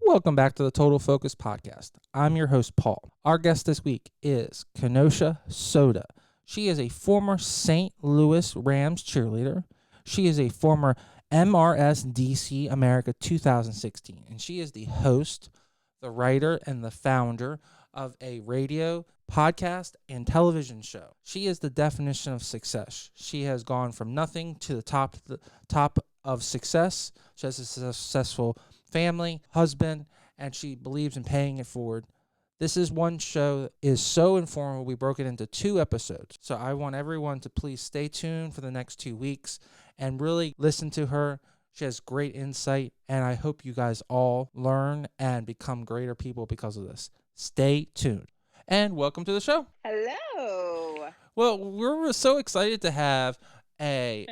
Welcome back to the Total Focus Podcast. I'm your host, Paul. Our guest this week is Kinosha Soden. She is a former St. Louis Rams cheerleader. She is a former MRSDC America 2016, and she is the host, the writer, and the founder of a radio, podcast, and television show. She is the definition of success. She has gone from nothing to the top of success. She has a successful family, husband, and she believes in paying it forward. This is one show that is so informative. We broke it into 2 episodes. So I want everyone to please stay tuned for the next 2 weeks and really listen to her. She has great insight, and I hope you guys all learn and become greater people because of this. Stay tuned. And welcome to the show. Hello. Well, we're so excited to have a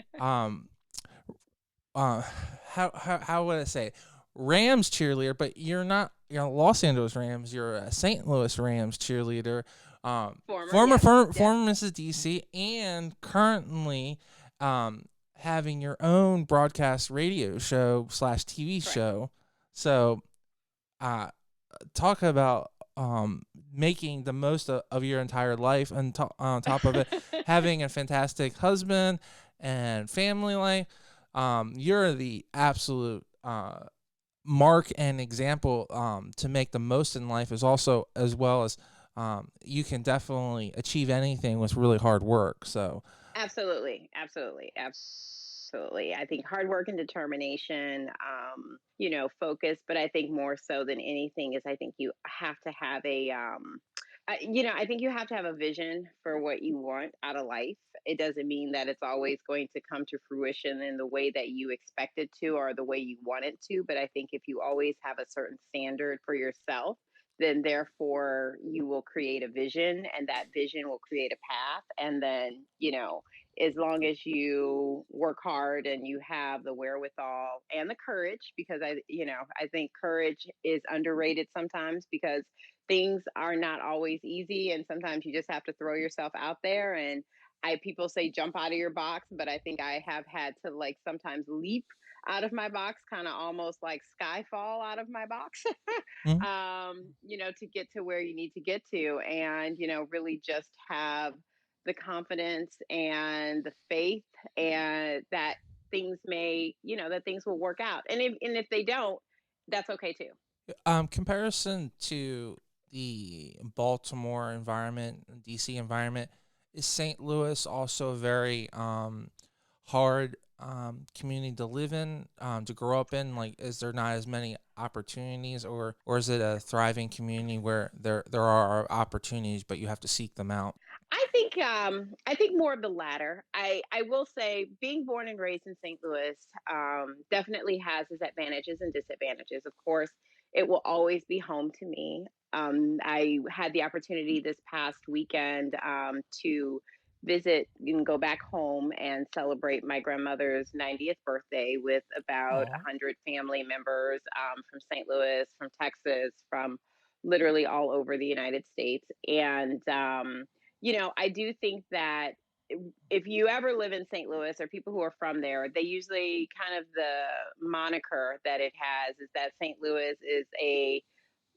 how would I say it? Rams cheerleader, but you're not Los Angeles Rams. You're a St. Louis Rams cheerleader. Former, Former Mrs. DC, and currently having your own broadcast radio show / TV correct. show. So, talk about making the most of your entire life, and on top of it, having a fantastic husband and family life. You're the absolute mark and example to make the most in life, is also as well as you can definitely achieve anything with really hard work. So Absolutely. Absolutely. Absolutely. I think hard work and determination, focus, but I think more so than anything is I think you have to have I think you have to have a vision for what you want out of life. It doesn't mean that it's always going to come to fruition in the way that you expect it to or the way you want it to. But I think if you always have a certain standard for yourself, then therefore you will create a vision and that vision will create a path. And then, as long as you work hard and you have the wherewithal and the courage, because I think courage is underrated sometimes because things are not always easy and sometimes you just have to throw yourself out there and I people say jump out of your box, but I think I have had to like sometimes leap out of my box, kind of almost like skyfall out of my box, mm, to get to where you need to get to and, really just have the confidence and the faith and that that things will work out. And if they don't, that's okay too. comparison to the Baltimore environment, DC environment, is St. Louis also a very hard community to live in, to grow up in? Like, is there not as many opportunities, or is it a thriving community where there are opportunities, but you have to seek them out? I think more of the latter. I will say being born and raised in St. Louis definitely has its advantages and disadvantages. Of course, it will always be home to me. I had the opportunity this past weekend to visit and go back home and celebrate my grandmother's 90th birthday with about Oh, 100 family members from St. Louis, from Texas, from literally all over the United States. And I do think that if you ever live in St. Louis or people who are from there, they usually kind of the moniker that it has is that St. Louis is a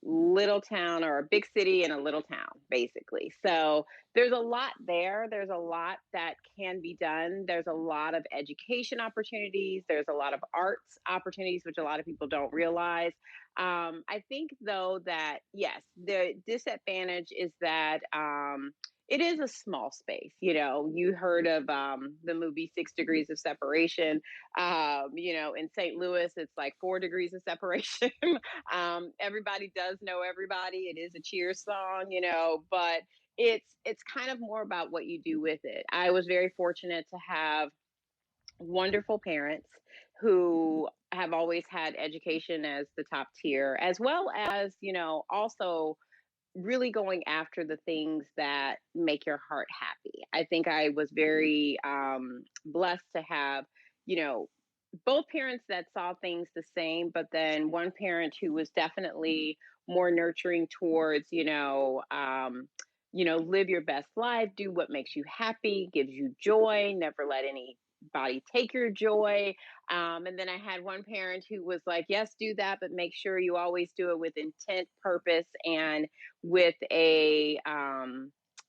little town or a big city in a little town, basically. So there's a lot there. There's a lot that can be done. There's a lot of education opportunities. There's a lot of arts opportunities, which a lot of people don't realize. I think, though, that yes, the disadvantage is that it is a small space. You heard of the movie 6 Degrees of Separation. In St. Louis, it's like 4 degrees of separation. Everybody does know everybody. It is a cheer song, but it's kind of more about what you do with it. I was very fortunate to have wonderful parents who have always had education as the top tier, as well as, also really going after the things that make your heart happy. I think I was very blessed to have, you know, both parents that saw things the same, but then one parent who was definitely more nurturing towards, live your best life, do what makes you happy, gives you joy, never let any body take your joy. And then I had one parent who was like, yes, do that, but make sure you always do it with intent, purpose, and with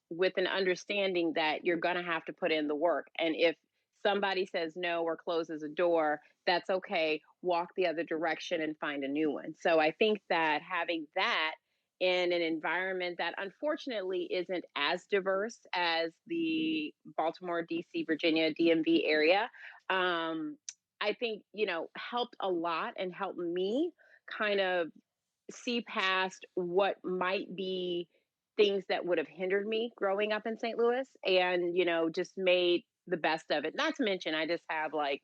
with an understanding that you're going to have to put in the work. And if somebody says no or closes a door, that's okay. Walk the other direction and find a new one. So I think that having that in an environment that unfortunately isn't as diverse as the Baltimore, DC, Virginia, DMV area, I think, helped a lot and helped me kind of see past what might be things that would have hindered me growing up in St. Louis and, just made the best of it. Not to mention, I just have like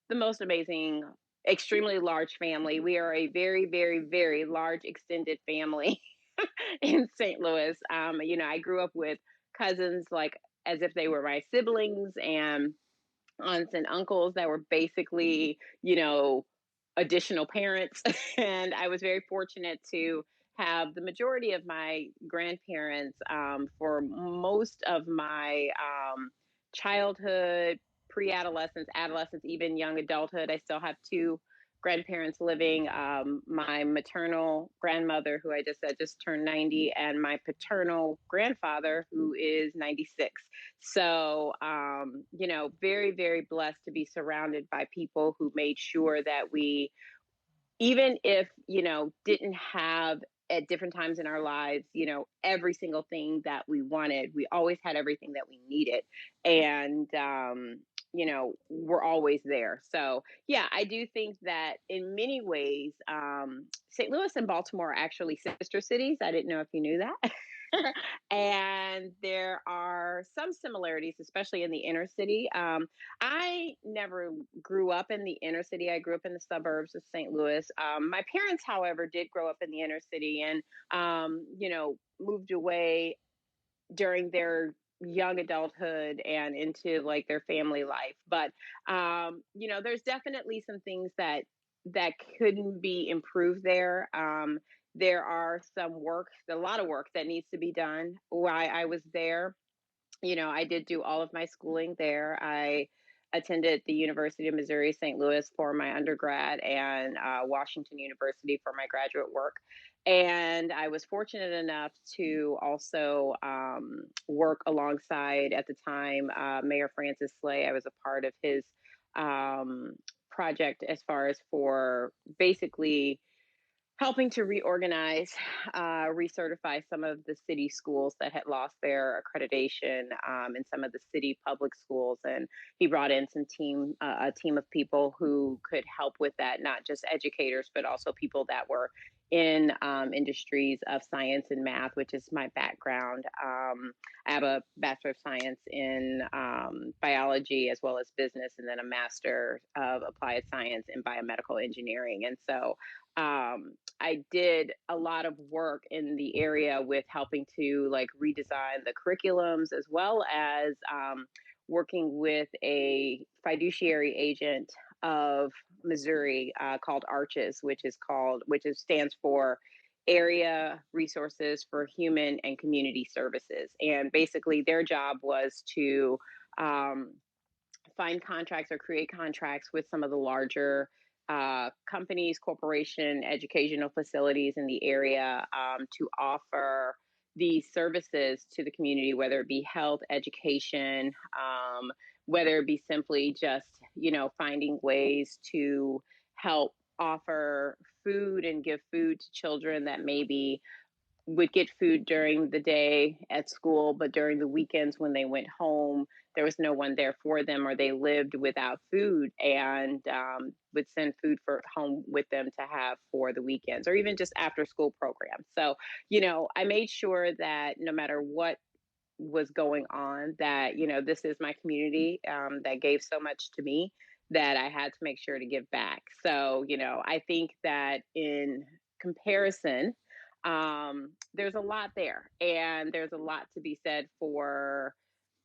the most amazing, extremely large family. We are a very, very, very large extended family in St. Louis. I grew up with cousins like as if they were my siblings and aunts and uncles that were basically, additional parents. And I was very fortunate to have the majority of my grandparents for most of my childhood, pre adolescence, adolescence, even young adulthood. I still have two grandparents living, my maternal grandmother, who I just said just turned 90, and my paternal grandfather, who is 96. So, very, very blessed to be surrounded by people who made sure that we, even if, didn't have at different times in our lives, every single thing that we wanted, we always had everything that we needed. And, we're always there. So, yeah, I do think that in many ways, St. Louis and Baltimore are actually sister cities. I didn't know if you knew that. And there are some similarities, especially in the inner city. I never grew up in the inner city. I grew up in the suburbs of St. Louis. My parents, however, did grow up in the inner city and, moved away during their young adulthood and into like their family life. But, there's definitely some things that couldn't be improved there. There are a lot of work that needs to be done while I was there. I did do all of my schooling there. I attended the University of Missouri St. Louis for my undergrad and Washington University for my graduate work. And I was fortunate enough to also work alongside, at the time, Mayor Francis Slay. I was a part of his um, project as far as for basically helping to reorganize, recertify some of the city schools that had lost their accreditation in some of the city public schools, and he brought in a team of people who could help with that, not just educators, but also people that were in industries of science and math, which is my background. I have a Bachelor of Science in biology as well as business, and then a Master of Applied Science in biomedical engineering. And so I did a lot of work in the area with helping to like redesign the curriculums as well as working with a fiduciary agent of Missouri called Arches, which stands for Area Resources for Human and Community Services. And basically, their job was to um, find contracts or create contracts with some of the larger companies, corporation, educational facilities in the area to offer these services to the community, whether it be health, education, whether it be simply just, finding ways to help offer food and give food to children that maybe would get food during the day at school, but during the weekends when they went home, there was no one there for them, or they lived without food and would send food for home with them to have for the weekends, or even just after school programs. So, I made sure that no matter what was going on, that this is my community that gave so much to me that I had to make sure to give back. So, I think that in comparison, there's a lot there, and there's a lot to be said for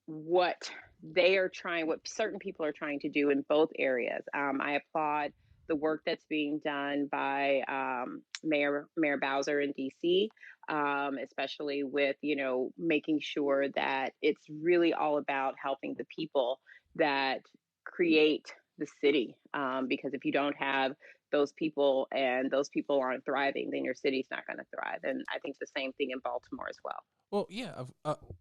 what what certain people are trying to do in both areas. I applaud the work that's being done by Mayor Bowser in DC, especially with making sure that it's really all about helping the people that create the city. Because if you don't have those people and those people aren't thriving, then your city's not going to thrive. And I think the same thing in Baltimore as well. Well, yeah,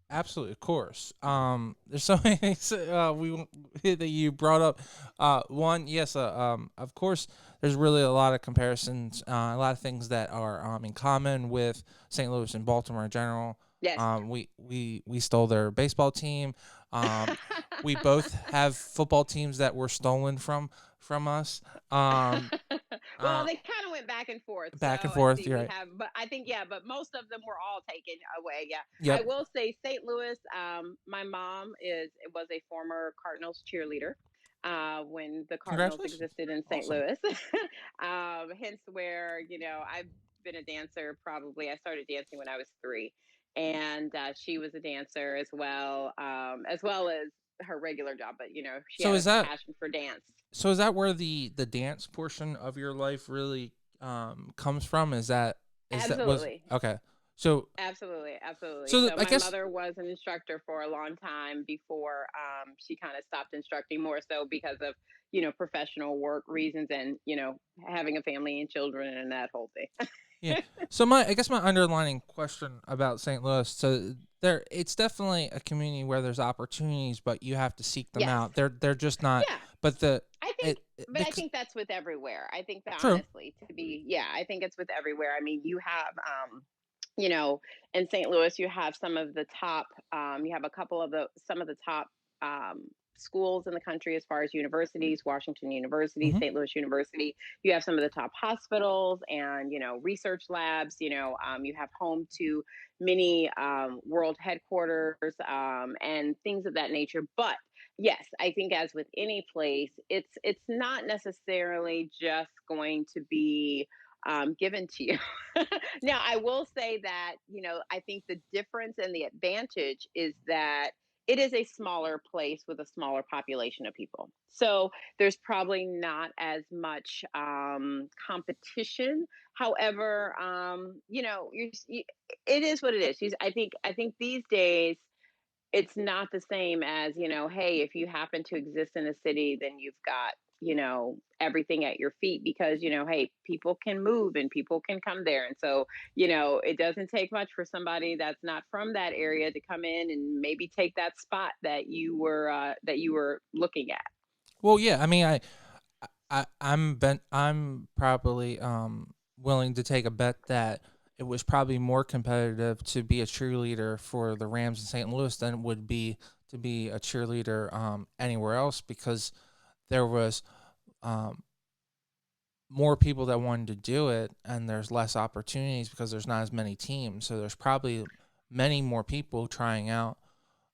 absolutely, of course. There's so many things that you brought up. One, yes, of course, there's really a lot of comparisons, a lot of things that are in common with St. Louis and Baltimore in general. Yes. We stole their baseball team. We both have football teams that were stolen from us. Well, Uh, they kind of went back and forth. So Back and let's forth. see, You're we right. have, but I think, yeah, but most of them were all taken away. Yeah. I Yep. will say St. Louis, my mom was a former Cardinals cheerleader. When the Cardinals Congratulations. existed in St. Awesome. Louis. Hence where, I've been a dancer probably. I started dancing when I was 3. And she was a dancer as well as her regular job. But, she So had is a that passion for dance. So is that where the dance portion of your life really comes from? Is that was Absolutely. okay? So Absolutely, absolutely. so So I my guess mother was an instructor for a long time before she kind of stopped instructing, more so because of professional work reasons and having a family and children and that whole thing. yeah. So I guess my underlining question about St. Louis. So it's definitely a community where there's opportunities, but you have to seek them Yes, out. They're just not. yeah. But I think, but I because think that's with everywhere. I think that true. honestly, yeah, I think it's with everywhere. I mean, you have, you know, in St. Louis, you have some of the top, you have a couple of some of the top schools in the country as far as universities, Washington University, Hmm. St. Louis University. You have some of the top hospitals and, research labs. You have home to many world headquarters and things of that nature. But yes, I think as with any place, it's not necessarily just going to be given to you. Now, I will say that I think the difference and the advantage is that it is a smaller place with a smaller population of people. So there's probably not as much competition. However, it is what it is. I think these days it's not the same as, hey, if you happen to exist in a city, then you've got, everything at your feet because, hey, people can move and people can come there. And so, it doesn't take much for somebody that's not from that area to come in and maybe take that spot that you were looking at. Well, yeah. I mean, I'm probably willing to take a bet that it was probably more competitive to be a cheerleader for the Rams in St. Louis than it would be to be a cheerleader anywhere else because there was um, more people that wanted to do it and there's less opportunities because there's not as many teams. So there's probably many more people trying out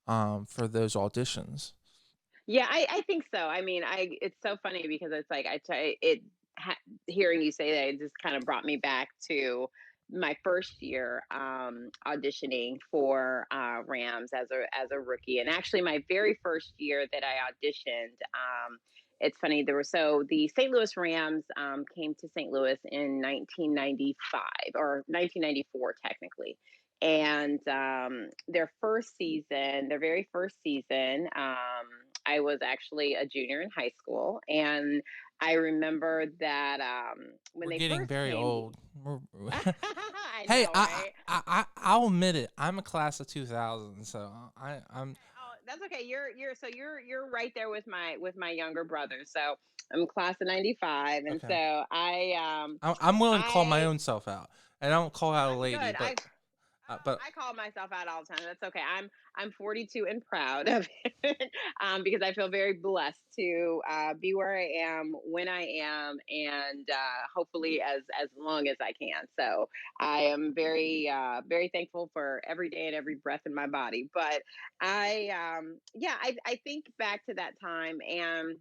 for those auditions. Yeah, I think so. I mean, it's so funny because it's like hearing you say that, it just kind of brought me back to my first year auditioning for Rams as a rookie, and actually my very first year that I auditioned. It's funny. The St. Louis Rams came to St. Louis in 1995 or 1994 technically, and their very first season, I was actually a junior in high school, and I remember that when We're they getting first very came. old. I Hey, know, right? I'll admit it. I'm a class of 2000, so I'm Oh, that's okay. You're right there with my younger brother. So I'm class of '95, and okay. so I'm willing to call my I own self out. I don't call out a lady, good. but but I call myself out all the time. That's okay. I'm 42 and proud of it because I feel very blessed to be where I am when I am, and hopefully as long as I can. So I am very thankful for every day and every breath in my body. But I think back to that time, and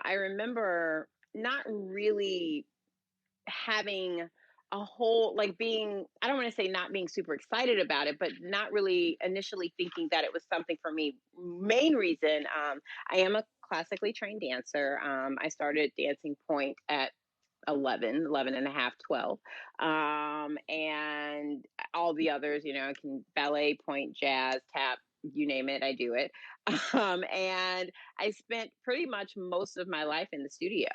I remember not really having a whole like being I don't want to say not being super excited about it, but not really initially thinking that it was something for me. Main reason, I am a classically trained dancer. I started dancing point at 11 and a half, 12. And all the others, can ballet, point, jazz, tap, you name it, I do it. And I spent pretty much most of my life in the studio.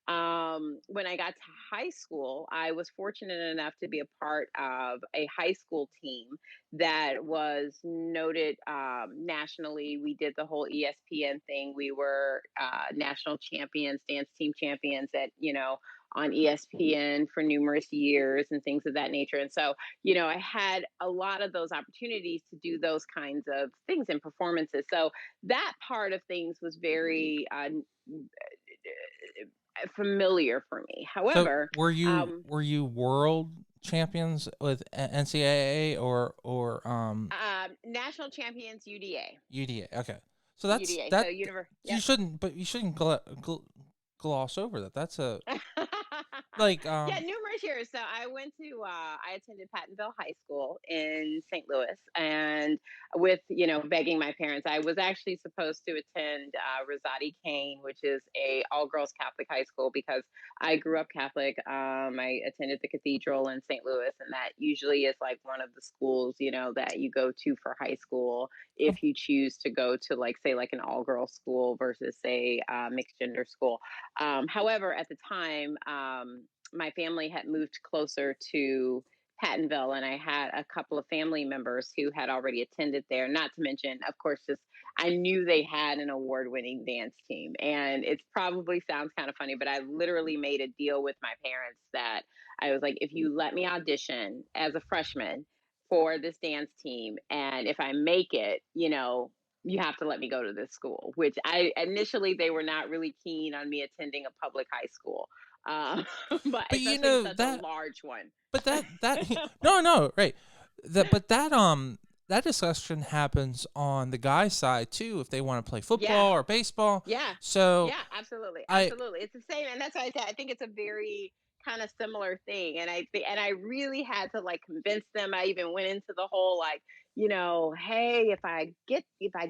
When I got to high school, I was fortunate enough to be a part of a high school team that was noted nationally. We did the whole ESPN thing. We were national champions, dance team champions at, on ESPN for numerous years and things of that nature. And so, I had a lot of those opportunities to do those kinds of things and performances. So that part of things was very familiar for me. So However, were you world champions with NCAA or national champions UDA. UDA? Okay, so UDA. So you yep. shouldn't, but you shouldn't gloss over that. That's a like Yeah, numerous years. So I attended Pattonville High School in St. Louis, and with begging my parents, I was actually supposed to attend Rosati Kane, which is a all girls Catholic high school, because I grew up Catholic. I attended the Cathedral in St. Louis, and that usually is like one of the schools that you go to for high school if you choose to go to, like, say, like an all girls school versus, say, mixed gender school. However, at the time, my family had moved closer to Pattonville, and I had a couple of family members who had already attended there. Not to mention, of course, just I knew they had an award-winning dance team, and it probably sounds kind of funny, but I literally made a deal with my parents that I was like, if you let me audition as a freshman for this dance team, and if I make it, you have to let me go to this school, which I initially they were not really keen on me attending a public high school, but but especially such a that large one. but that no, right, that discussion happens on the guy's side too if they want to play Yeah, football or baseball. yeah, So yeah, absolutely, I absolutely. It's the same, and that's why I said I think it's a very kind of similar thing. And I really had to like convince them. I even went into the whole like, hey, if I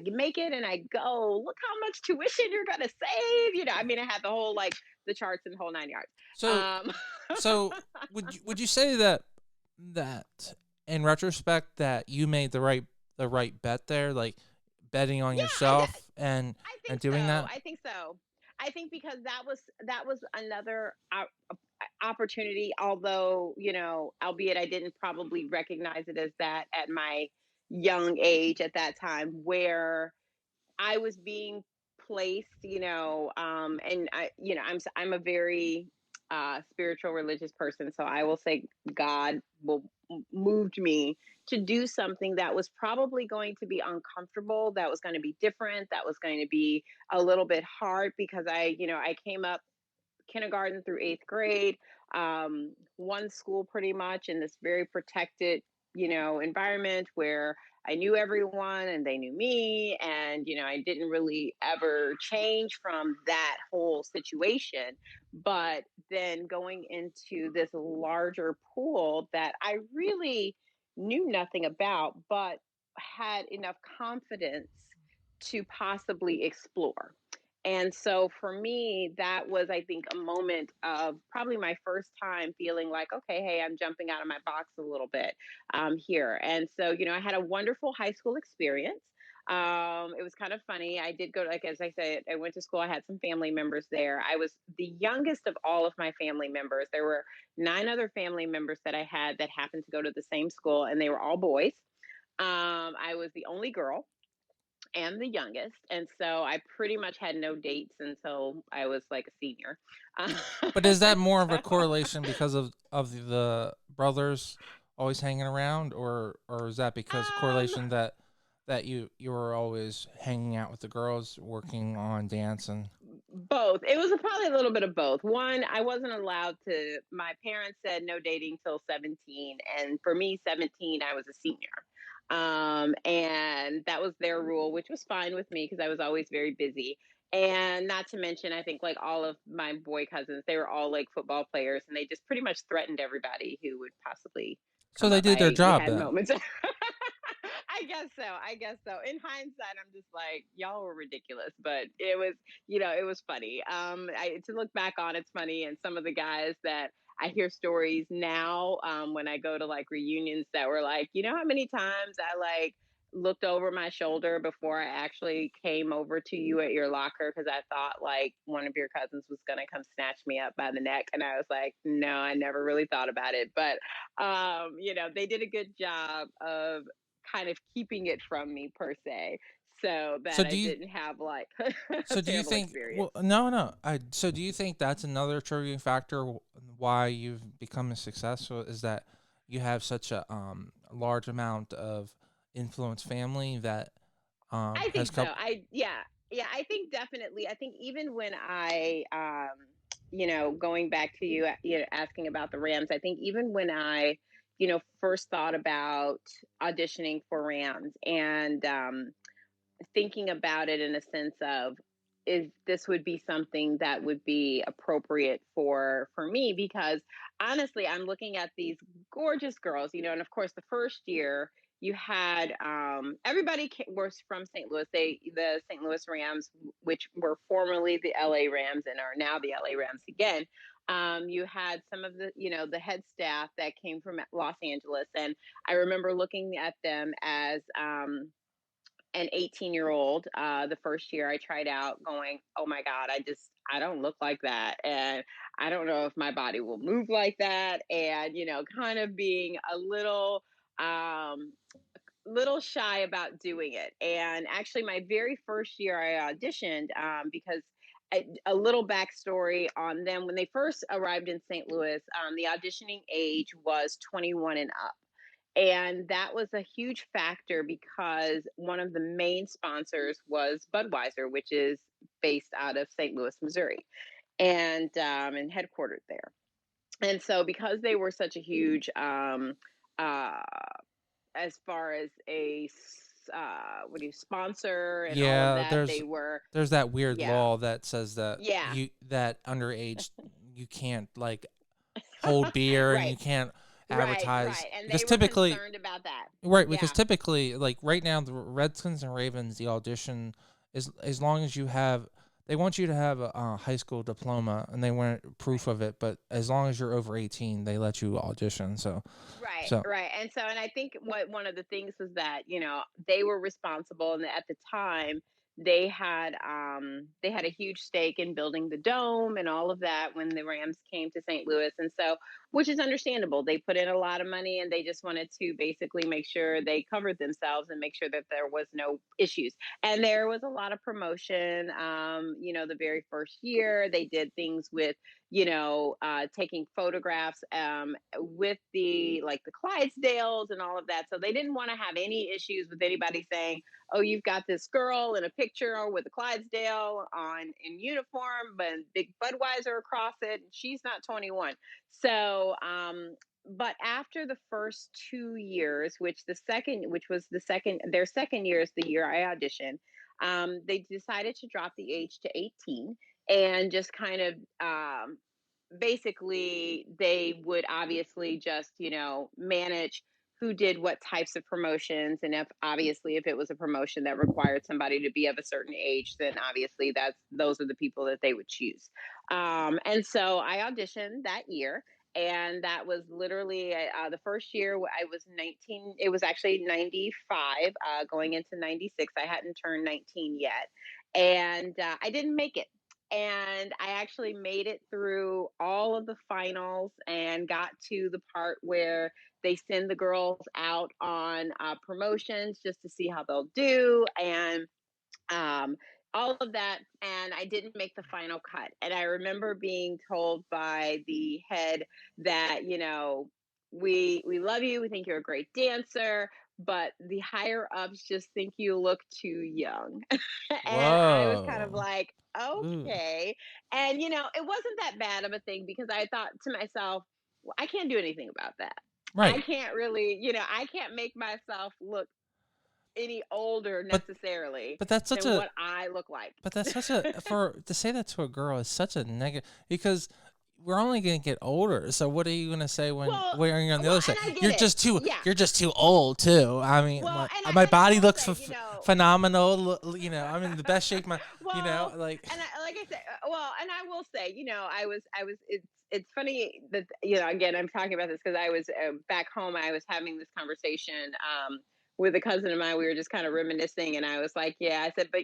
make it and I go, look how much tuition you're gonna save. I mean, I had the whole like the charts and the whole 9 yards. so Um, so would you say that in retrospect that you made the right bet there, like betting on yeah, yourself I and think so. doing that? I think so. I think because that was another opportunity. Although albeit I didn't probably recognize it as that at my young age at that time, where I was being placed, and I'm a very spiritual, religious person, so I will say God moved me to do something that was probably going to be uncomfortable, that was going to be different, that was going to be a little bit hard, because I came up kindergarten through eighth grade, one school pretty much in this very protected, environment where I knew everyone and they knew me. And, I didn't really ever change from that whole situation. But then going into this larger pool that I really knew nothing about, but had enough confidence to possibly explore. And so for me, that was, I think, a moment of probably my first time feeling like, okay, hey, I'm jumping out of my box a little bit here. And so, I had a wonderful high school experience. It was kind of funny. I did go, like, as I said, I went to school. I had some family members there. I was the youngest of all of my family members. There were 9 other family members that I had that happened to go to the same school, and they were all boys. I was the only girl and the youngest. And so I pretty much had no dates until I was like a senior. But is that more of a So, correlation because of the brothers always hanging around, or is that because correlation that you were always hanging out with the girls, working on dance and both. It was probably a little bit of both. One, I wasn't allowed to, my parents said no dating till 17. And for me, 17, I was a senior. And that was their rule, which was fine with me because I was always very busy. And not to mention, I think like all of my boy cousins, they were all like football players, and they just pretty much threatened everybody who would possibly so come they up. did their We job had then? moments. I guess so. I guess so. In hindsight, I'm just like, y'all were ridiculous, but it was funny. To look back on, it's funny. And some of the guys that I hear stories now, when I go to like reunions, that were like, how many times I like looked over my shoulder before I actually came over to you at your locker because I thought like one of your cousins was gonna come snatch me up by the neck, and I was like, no, I never really thought about it, but they did a good job of kind of keeping it from me per se, so So that I do you didn't have like a so do you terrible think experience. well no no so do you think that's another triggering factor why you've become a successful is that you have such a large amount of influence family that I has think so. come Yeah, I think definitely. I think even when going back to you, asking about the Rams, I think even when I, first thought about auditioning for Rams and thinking about it in a sense of if this would be something that would be appropriate for me, because honestly I'm looking at these gorgeous girls, and of course the first year you had everybody was from St. Louis. The St. Louis Rams, which were formerly the LA Rams and are now the LA Rams again. You had some of the head staff that came from Los Angeles, and I remember looking at them as an 18-year-old the first year I tried out, going, oh my god, I don't look like that, and I don't know if my body will move like that, and kind of being a little shy about doing it. And actually my very first year I auditioned, because a little backstory on them: when they first arrived in St. Louis, the auditioning age was 21 and up, and that was a huge factor because one of the main sponsors was Budweiser, which is based out of St. Louis, Missouri, and headquartered there. And so, because they were such a huge, uh, as far as a what do you sponsor and all of yeah that, they were, there's that weird yeah, law that says that yeah, that underage you can't like hold beer and you right, can't right, advertise right, and because they were typically concerned about that. right because Yeah, typically like right now the Redskins and Ravens the audition is as long as you have they want you to have a high school diploma and they want proof right. of it but as long as you're over 18 they let you audition Right, so right. And I think what one of the things was that, they were responsible, and at the time they had a huge stake in building the dome and all of that when the Rams came to St. Louis. And so, which is understandable. They put in a lot of money and they just wanted to basically make sure they covered themselves and make sure that there was no issues. And there was a lot of promotion. The very first year they did things with taking photographs with the Clydesdales and all of that. So they didn't want to have any issues with anybody saying, "Oh, you've got this girl in a picture with a Clydesdale on in uniform, but big Budweiser across it, and she's not 21." So, but after the first 2 years, which was their second year is the year I auditioned, they decided to drop the age to 18 and just kind of basically they would obviously just manage who did what types of promotions, and if it was a promotion that required somebody to be of a certain age, then obviously those are the people that they would choose. And so I auditioned that year, and that was literally the first year I was 19. It was actually 95, going into 96. I hadn't turned 19 yet, and I didn't make it, and I actually made it through all of the finals and got to the part where they send the girls out on promotions just to see how they'll do, and um, all of that. And I didn't make the final cut. And I remember being told by the head that, we love you. We think you're a great dancer, but the higher ups just think you look too young. And I was kind of whoa like, ooh okay. And, it wasn't that bad of a thing because I thought to myself, well, I can't do anything about that. I right can't really, I can't make myself look any older but necessarily but that's such than a what I look like. But that's such a for to say that to a girl is such a negative because we're only gonna get older. So what are you gonna say Well, when you're on the well, other side? and I get it. Yeah. You're just too old too. I mean, Well, my and I body will looks say, phenomenal. I'm in the best shape. well, Like and like I said, well, and I will say, I was. It's funny that again, I'm talking about this because I was back home. I was having this conversation with a cousin of mine, we were just kind of reminiscing, and I was like, yeah, I said, but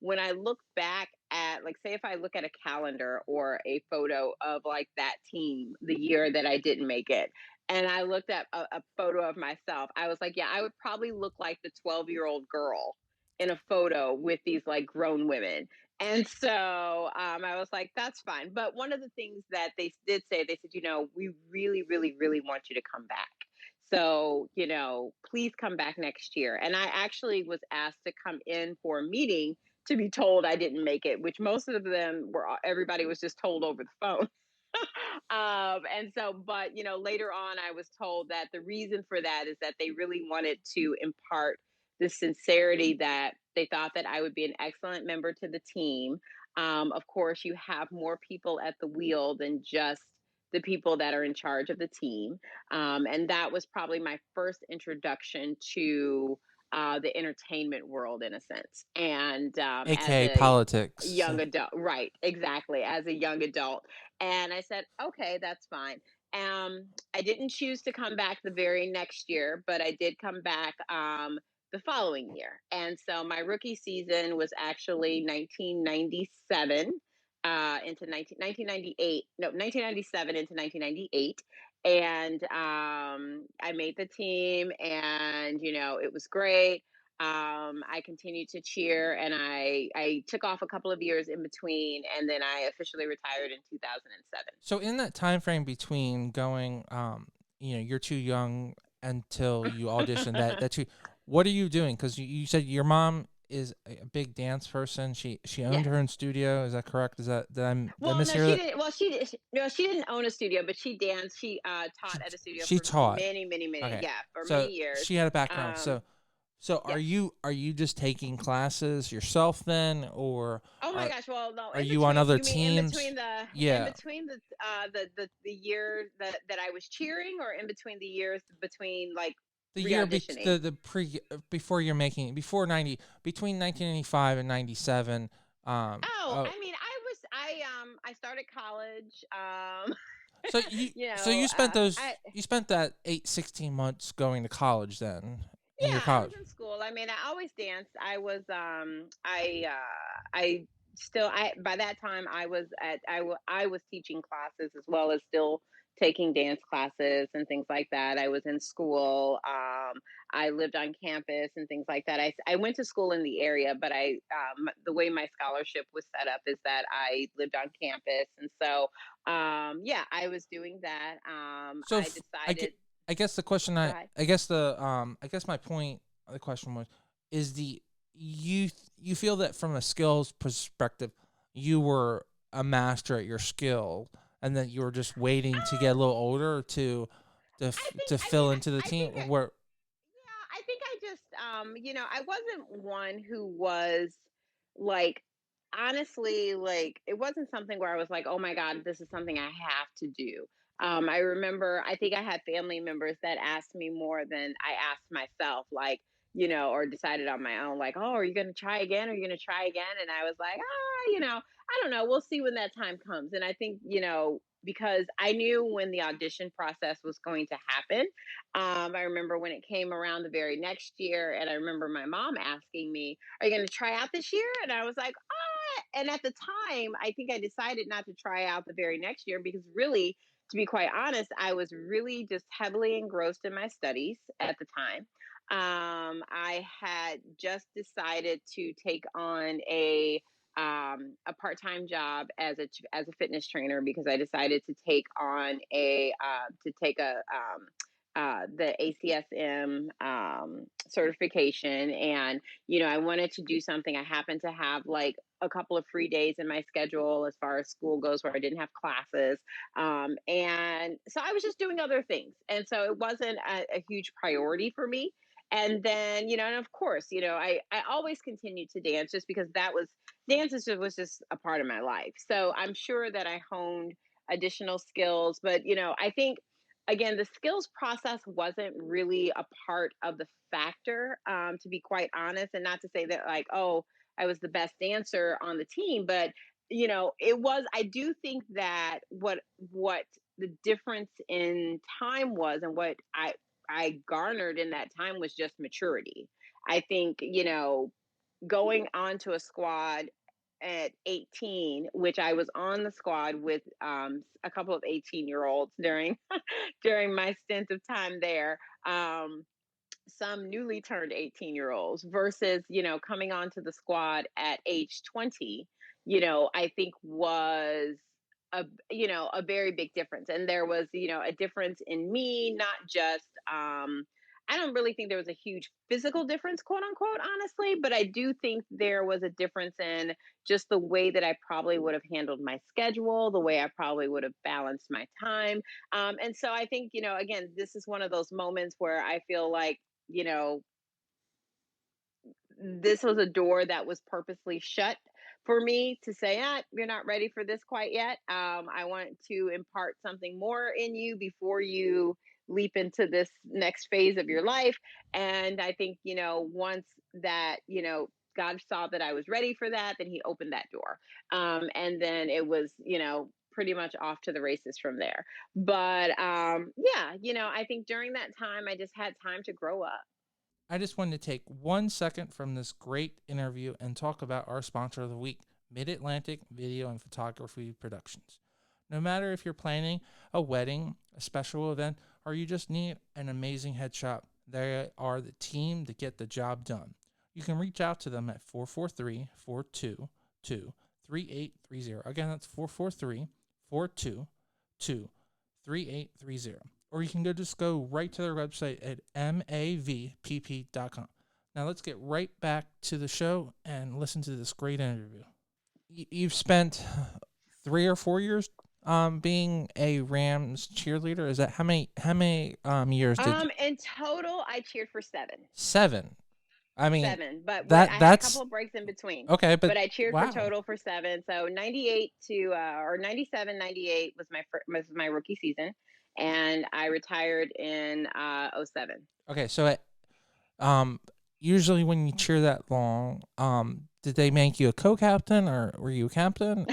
when I look back at, like, say if I look at a calendar or a photo of like that team the year that I didn't make it, and I looked at a photo of myself, I was like, yeah, I would probably look like the 12-year-old girl in a photo with these like grown women. And so I was like, that's fine. But one of the things that they did say, they said, we really, really, really want you to come back. So, please come back next year. And I actually was asked to come in for a meeting to be told I didn't make it, which most of them everybody was just told over the phone. And so, but later on, I was told that the reason for that is that they really wanted to impart the sincerity that they thought that I would be an excellent member to the team. Of course, you have more people at the wheel than just the people that are in charge of the team. And that was probably my first introduction to the entertainment world, in a sense. And as AKA a politics. young adult, right, exactly, as a young adult. And I said, okay, that's fine. I didn't choose to come back the very next year, but I did come back the following year. And so my rookie season was actually 1997 into 1998, no, 1997 into 1998. And I made the team, and it was great. I continued to cheer, and I took off a couple of years in between, and then I officially retired in 2007. So in that time frame between going, you're too young until you audition. What are you doing? Because you said your mom is a big dance person. She owned Yes. her own studio. Is that correct? Did I Well, no, mishear she that? didn't. Well, no, she didn't own a studio, but she danced. She taught at a studio She for taught. many, many, many, Okay, yeah, for many so years. she had a background. Um, So yes. are you just taking classes yourself then, or Oh my are gosh. Well, no, are in you on between. other You mean teams? in Yeah, between the year that I was cheering, or in between the years between like the year re-auditioning? the pre before you're making before 90 between 1995 and 97. Oh, Oh, I mean, I started college. so I you spent that 16 months going to college then in your Yeah, I was college. in school. I mean, I always danced. I still I by that time I was teaching classes as well as still taking dance classes and things like that. I was in school. I lived on campus and things like that. I went to school in the area, but the way my scholarship was set up is that I lived on campus, and so yeah, I was doing that. So I decided. I guess the question Go ahead. I guess my point of the question was is you feel that from a skills perspective you were a master at your skill and that you were just waiting to get a little older to I mean, fill into the I team think where Yeah, I think I just, I wasn't one who was like, honestly, like, it wasn't something where I was like, oh my God, this is something I have to do. I remember, I think I had family members that asked me more than I asked myself, like, or decided on my own, like, oh, are you going to try again? Are you going to try again? And I was like, I don't know. We'll see when that time comes. And I think, because I knew when the audition process was going to happen. I remember when it came around the very next year, and I remember my mom asking me, "Are you going to try out this year?" And I was like, "Ah." And at the time, I think I decided not to try out the very next year because, really, to be quite honest, I was really just heavily engrossed in my studies at the time. I had just decided to take on a part-time job as a fitness trainer because I decided to take on the ACSM certification. And, I wanted to do something. I happened to have like a couple of free days in my schedule as far as school goes where I didn't have classes. And so I was just doing other things. And so it wasn't a huge priority for me. And then, and of course, I always continued to dance just because was just a part of my life. So I'm sure that I honed additional skills, but I think again, the skills process wasn't really a part of the factor, to be quite honest, and not to say that like, oh, I was the best dancer on the team, but it was. I do think that what the difference in time was, and what I garnered in that time was just maturity. I think, going onto a squad at 18, which I was on the squad with a couple of 18-year-olds during my stint of time there. Some newly turned 18-year-olds versus, coming onto the squad at age 20, I think was a very big difference. And there was, a difference in me, not just I don't really think there was a huge physical difference, quote unquote, honestly, but I do think there was a difference in just the way that I probably would have handled my schedule, the way I probably would have balanced my time. And so I think, again, this is one of those moments where I feel like, you know, this was a door that was purposely shut for me to say, you're not ready for this quite yet. I want to impart something more in you before you leap into this next phase of your life. And I think, once that, God saw that I was ready for that, then he opened that door. And then it was, pretty much off to the races from there. But yeah, I think during that time, I just had time to grow up. I just wanted to take 1 second from this great interview and talk about our sponsor of the week, Mid-Atlantic Video and Photography Productions. No matter if you're planning a wedding, a special event, or you just need an amazing headshot, they are the team to get the job done. You can reach out to them at 443-422-3830. Again, that's 443-422-3830. Or you can go right to their website at mavpp.com. Now let's get right back to the show and listen to this great interview. You've spent 3 or 4 years being a Rams cheerleader. Is that how many years did you? In total, I cheered for 7. 7. I mean, 7, but I had a couple that's of breaks in between. okay, but I cheered for wow. total for 7. So 98 to or 97, 98 was my rookie season, and I retired in 07. Okay, so usually when you cheer that long, did they make you a co-captain or were you a captain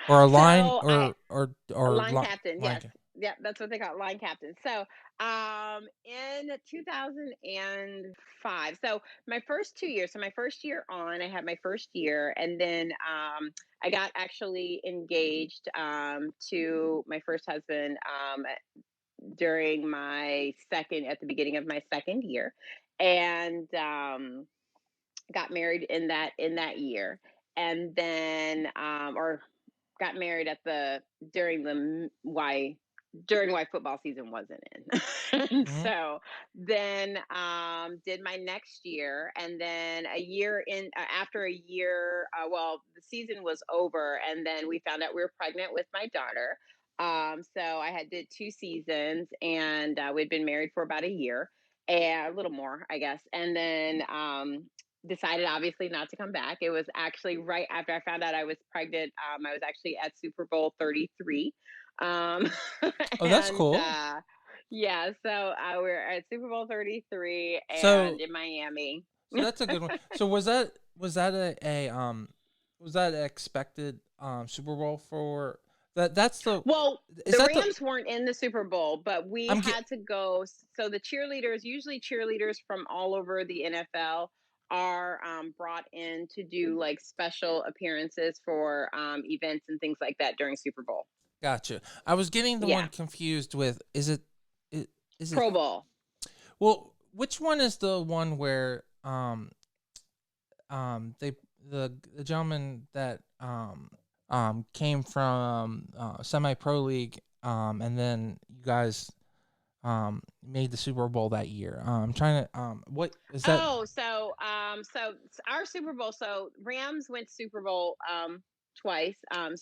or a line So line captain, line yes. Yeah, that's what they call it, line captain. So, in 2005, so my first 2 years, so my first year on, I had my first year, and then I got actually engaged to my first husband during at the beginning of my second year, and got married in that year, and then or got married at the during the why during why football season wasn't in. And Mm-hmm. so then did my next year, and then a year in after a year, well, the season was over, and then we found out we were pregnant with my daughter. So I had did 2 seasons, and we'd been married for about a year and a little more, I guess, and then decided obviously not to come back. It was actually right after I found out I was pregnant. I was actually at Super Bowl 33. Oh, that's And cool. yeah, so we're at Super Bowl 33 So and in Miami. so that's a good one. So was that was that an expected Super Bowl for that? That's the Well, is the that the Rams weren't in the Super Bowl, but we I'm get had to go. So the cheerleaders, usually cheerleaders from all over the NFL, are brought in to do like special appearances for events and things like that during Super Bowl. Gotcha. I was getting the Yeah, one confused with is it Pro Bowl. well, which one is the one where they the gentleman that came from semi pro league and then you guys made the Super Bowl that year. I'm trying to what is that? Oh, so our Super Bowl. So Rams went Super Bowl twice. And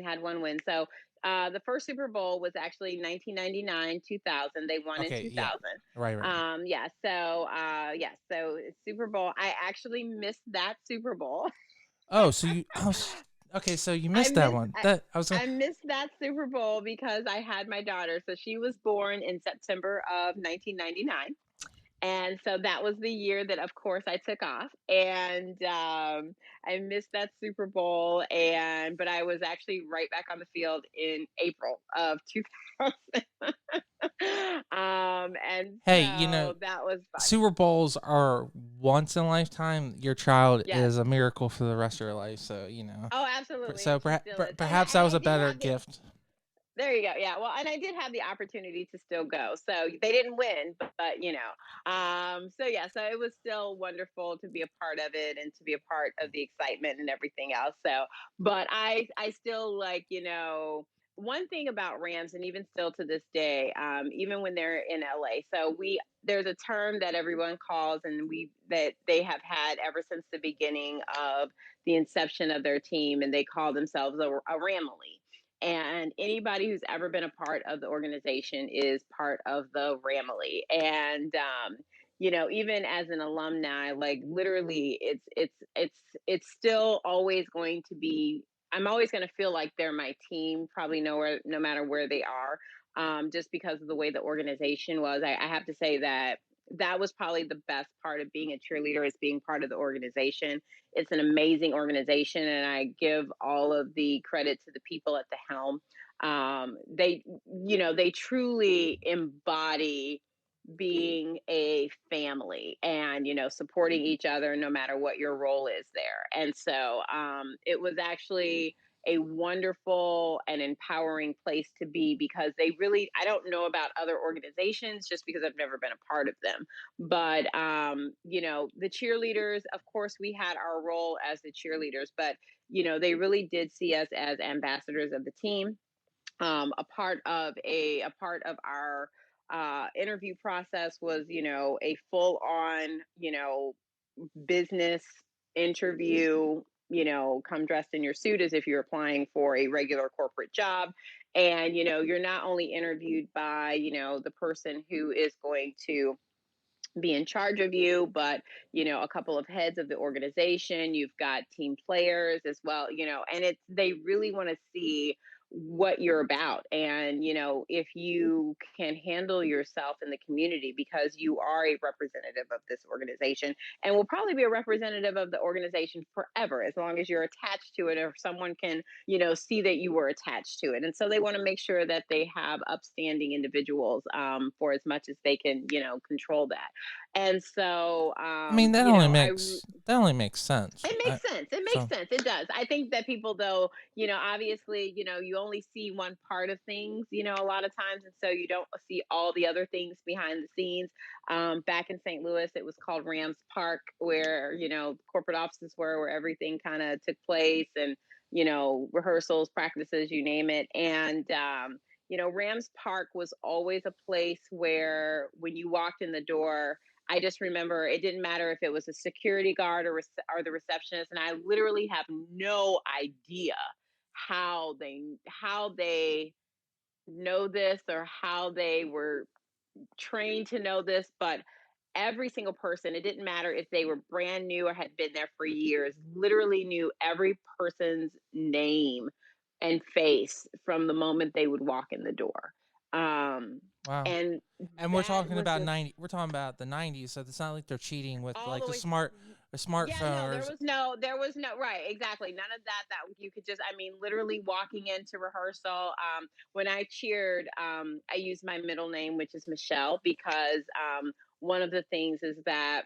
had one win. So the first Super Bowl was actually 1999, 2000. They won in Okay, yeah. 2000. Right. Yeah. So Super Bowl. I actually missed that Super Bowl. Oh, so okay, so you I missed that missed one. I, That I was gonna, I missed that Super Bowl because I had my daughter. So she was born in September of 1999. And so that was the year that, of course, I took off, and I missed that Super Bowl. But I was actually right back on the field in April of 2000. And Hey, so that was fun. Super Bowls are once in a lifetime. Your child Yes. is a miracle for the rest of your life. So, Oh, absolutely. so And she still is. perhaps that And was I a did better have the gift. There you go. Yeah. Well, and I did have the opportunity to still go. So they didn't win, but so yeah, so it was still wonderful to be a part of it and to be a part of the excitement and everything else. So, but I still like, one thing about Rams, and even still to this day, even when they're in LA. So there's a term that everyone calls, and that they have had ever since the beginning of the inception of their team, and they call themselves a Ramily. And anybody who's ever been a part of the organization is part of the Ramily. And even as an alumni, like literally, it's still always going to be. I'm always going to feel like they're my team, probably no matter where they are, just because of the way the organization was. I have to say that was probably the best part of being a cheerleader, is being part of the organization. It's an amazing organization, and I give all of the credit to the people at the helm. They truly embody being a family, and supporting each other no matter what your role is there. And so it was actually a wonderful and empowering place to be, because I don't know about other organizations just because I've never been a part of them, but the cheerleaders, of course, we had our role as the cheerleaders, but they really did see us as ambassadors of the team. A part of our interview process was, a full on, business interview. Come dressed in your suit as if you're applying for a regular corporate job. And you're not only interviewed by the person who is going to be in charge of you, but a couple of heads of the organization. You've got team players as well, and they really want to see what you're about, and if you can handle yourself in the community, because you are a representative of this organization, and will probably be a representative of the organization forever, as long as you're attached to it, or someone can see that you were attached to it. And so they want to make sure that they have upstanding individuals, for as much as they can control that. And so, I mean, that only makes sense. it makes sense. It makes So sense. It does. I think that people, though, obviously, you only see one part of things, a lot of times. And so you don't see all the other things behind the scenes. Back in St. Louis, it was called Rams Park, where, corporate offices were, where everything kind of took place, and, rehearsals, practices, you name it. And, Rams Park was always a place where when you walked in the door, I just remember it didn't matter if it was a security guard or the receptionist, and I literally have no idea how they know this, or how they were trained to know this, but every single person, it didn't matter if they were brand new or had been there for years, literally knew every person's name and face from the moment they would walk in the door. wow. And And we're that talking was about just 90. We're talking about the 90s, so it's not like they're cheating with all like the way. a Yeah, no, smartphone or. there was no, right, exactly, none of that you could just, I mean, literally walking into rehearsal. When I cheered, I used my middle name, which is Michelle, because one of the things is that,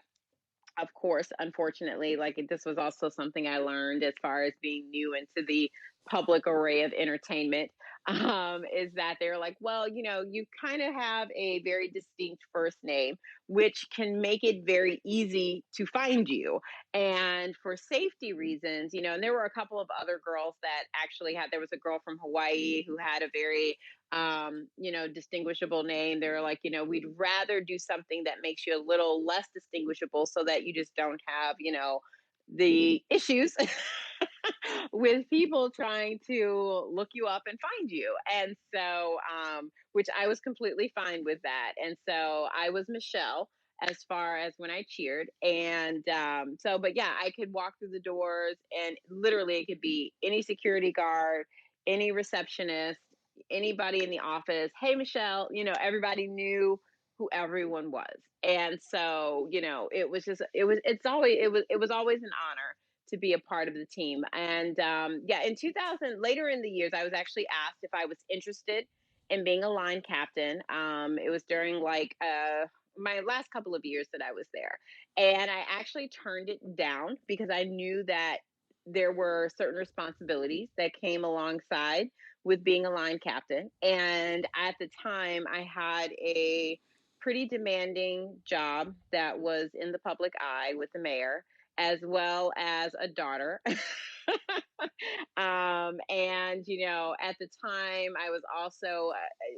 of course, unfortunately, like, this was also something I learned as far as being new into the public array of entertainment. Is that they're like, well, you kind of have a very distinct first name, which can make it very easy to find you. And for safety reasons, and there were a couple of other girls that actually there was a girl from Hawaii who had a very distinguishable name. They're like, we'd rather do something that makes you a little less distinguishable, so that you just don't have, the issues with people trying to look you up and find you. And so, which I was completely fine with that. And so I was Michelle as far as when I cheered. And but yeah, I could walk through the doors, and literally it could be any security guard, any receptionist, anybody in the office. Hey, Michelle, everybody knew who everyone was. And so, it was just, it was always an honor to be a part of the team. And yeah, in 2000, later in the years, I was actually asked if I was interested and being a line captain. It was during like my last couple of years that I was there. And I actually turned it down because I knew that there were certain responsibilities that came alongside with being a line captain. And at the time, I had a pretty demanding job that was in the public eye with the mayor, as well as a daughter. And at the time, I was also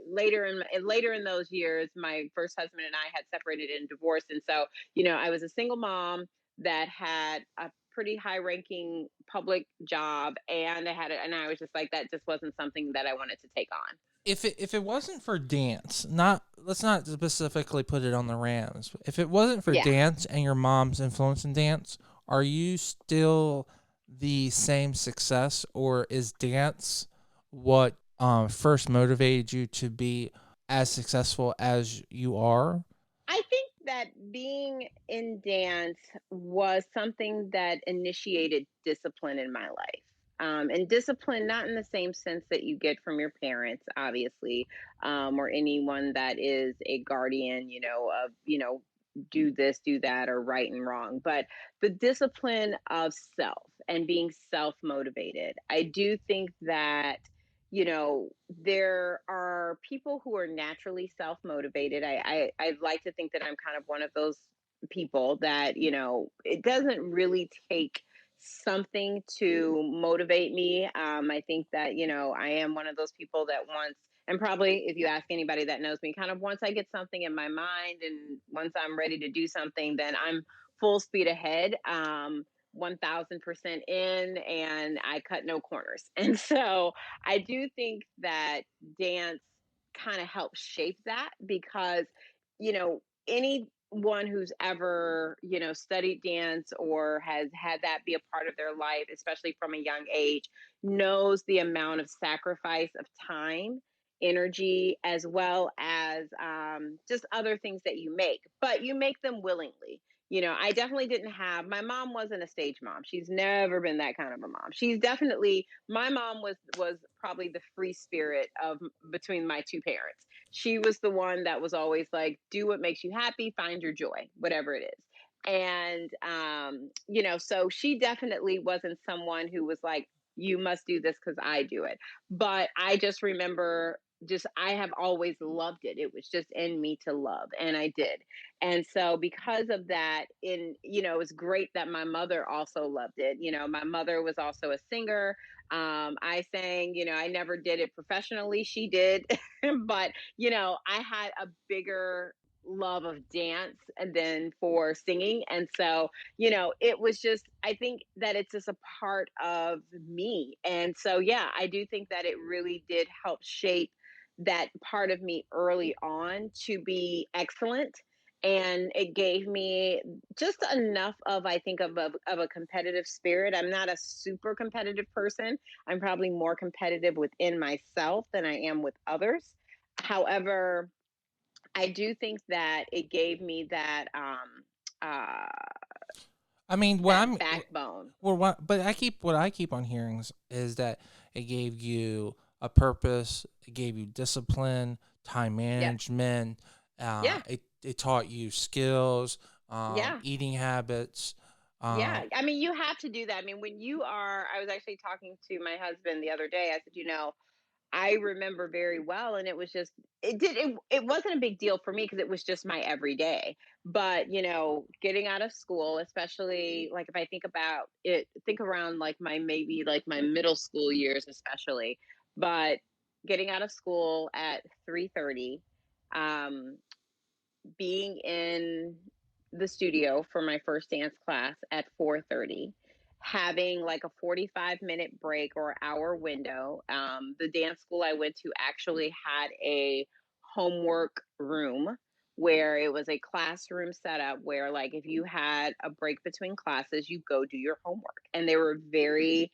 later in those years, my first husband and I had separated and divorced, and so I was a single mom that had a pretty high ranking public job, and and I was just like, that just wasn't something that I wanted to take on. If it wasn't for dance, not let's not specifically put it on the Rams. If it wasn't for Yeah. dance and your mom's influence in dance, are you still the same success, or is dance what first motivated you to be as successful as you are? I think that being in dance was something that initiated discipline in my life. And discipline, not in the same sense that you get from your parents, obviously, or anyone that is a guardian, of, do this, do that, or right and wrong, but the discipline of self and being self motivated. I do think that there are people who are naturally self motivated. I'd like to think that I'm kind of one of those people that, it doesn't really take something to motivate me. I think that, I am one of those people that once, and probably if you ask anybody that knows me, kind of once I get something in my mind and once I'm ready to do something, then I'm full speed ahead. 1000% in, and I cut no corners. And so I do think that dance kind of helps shape that because, anyone who's ever, studied dance or has had that be a part of their life, especially from a young age, knows the amount of sacrifice of time, energy, as well as just other things that you make, but you make them willingly. I definitely didn't have, my mom wasn't a stage mom. She's never been that kind of a mom. She's definitely, my mom was probably the free spirit of between my two parents. She was the one that was always like, do what makes you happy, find your joy, whatever it is. And so she definitely wasn't someone who was like, you must do this because I do it. But I just remember, just I have always loved it. It was just in me to love, and I did. And so because of that, it was great that my mother also loved it. My mother was also a singer. I sang, I never did it professionally. She did. But, I had a bigger love of dance and then for singing. And so, it was just, I think that it's just a part of me. And so, yeah, I do think that it really did help shape that part of me early on to be excellent, and it gave me just enough of, I think, of a competitive spirit. I'm not a super competitive person. I'm probably more competitive within myself than I am with others. However, I do think that it gave me uh I mean, that backbone. but what I keep on hearing is that it gave you a purpose, it gave you discipline, time Yes. management, Yeah. it taught you skills, Yeah. eating habits. Yeah. I mean, you have to do that. I mean, when you are, I was actually talking to my husband the other day. I said, I remember very well, and it was just, it wasn't a big deal for me because it was just my everyday. But getting out of school, especially like if I think about it, think around like my maybe like my middle school years, especially. But getting out of school at 3:30, um, being in the studio for my first dance class at 4:30, having like a 45-minute break or hour window. The dance school I went to actually had a homework room where it was a classroom setup where, like, if you had a break between classes, you go do your homework. And they were very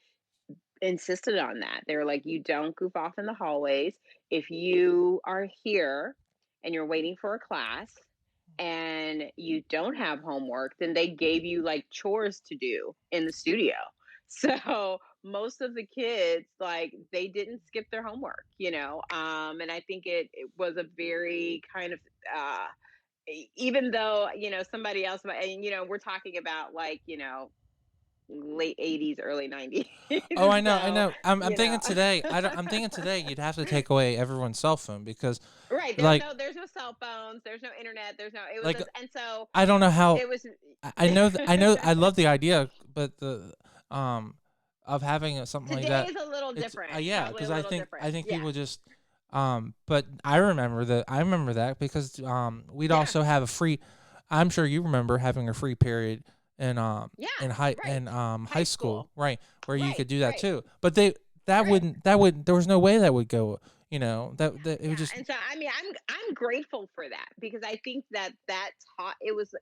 insisted on that. They were like, you don't goof off in the hallways. If you are here and you're waiting for a class and you don't have homework, then they gave you like chores to do in the studio. So most of the kids, like, they didn't skip their homework, and I think it was a very kind of, uh, even though, somebody else, and, we're talking about, like, late 80s, early 90s. Oh, I know, I So, know. I'm you thinking know, today. I'm thinking today you'd have to take away everyone's cell phone because, right. like, There's no cell phones. There's no internet. It was like just, and so I don't know how. it was, I know. I love the idea, but the um of having something like today that. is a little It's different, yeah, probably because a little different. I think Yeah. people just But I remember that. I remember that because we'd Yeah. also have a free. I'm sure you remember having a free period Yeah. Right. in high High school, school. right, where you Right. could do that Right. too. But Right. that would there was no way that would go. That it would Yeah, just and so I mean, I'm grateful for that because I think that taught it was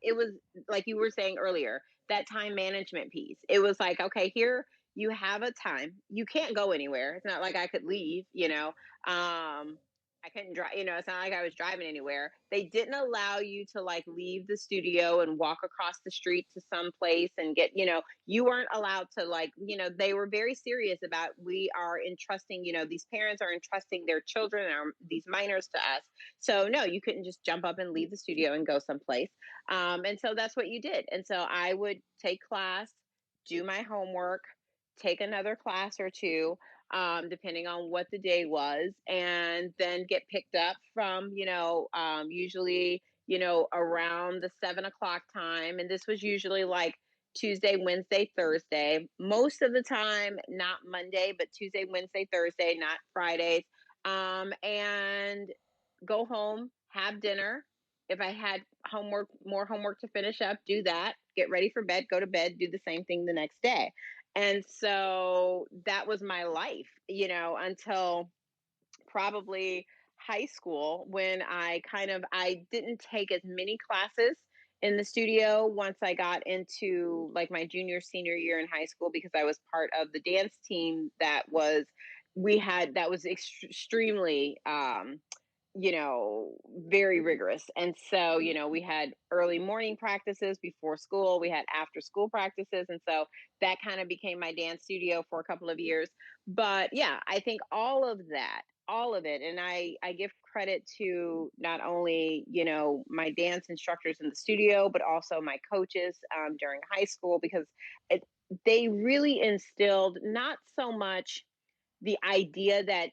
like you were saying earlier, that time management piece. It was like, okay, here you have a time. You can't go anywhere. It's not like I could leave. I couldn't drive, it's not like I was driving anywhere. They didn't allow you to like leave the studio and walk across the street to some place and you weren't allowed to like, they were very serious about we are entrusting, these parents are entrusting their children or these minors to us. So no, you couldn't just jump up and leave the studio and go someplace. And so that's what you did. And so I would take class, do my homework, take another class or two, depending on what the day was, and then get picked up from, usually, around the 7 o'clock time. And this was usually like Tuesday, Wednesday, Thursday. Most of the time, not Monday, but Tuesday, Wednesday, Thursday, not Fridays. And go home, have dinner. If I had more homework to finish up, do that, get ready for bed, go to bed, do the same thing the next day. And so that was my life, until probably high school when I didn't take as many classes in the studio once I got into like my junior senior year in high school because I was part of the dance team that was extremely very rigorous. And so, we had early morning practices before school, we had after school practices. And so that kind of became my dance studio for a couple of years. But yeah, I think all of it. And I give credit to not only, my dance instructors in the studio, but also my coaches during high school because it, they really instilled not so much the idea that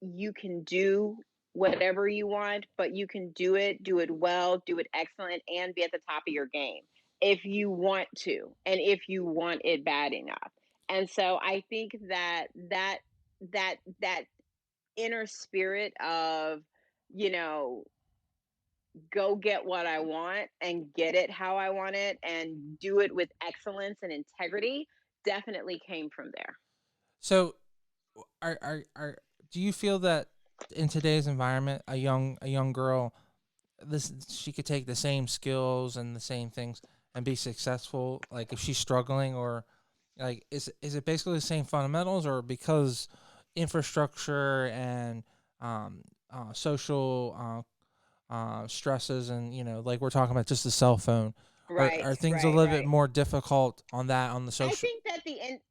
you can do whatever you want, but you can do it well, do it excellent, and be at the top of your game if you want to, and if you want it bad enough. And so I think that inner spirit of, you know, go get what I want and get it how I want it and do it with excellence and integrity definitely came from there. so are do you feel that in today's environment a young girl this she could take the same skills and the same things and be successful like if she's struggling or like is it basically the same fundamentals or because infrastructure and social stresses and like we're talking about just the cell phone Right, are things a right, little bit right. more difficult on that on the I social. think that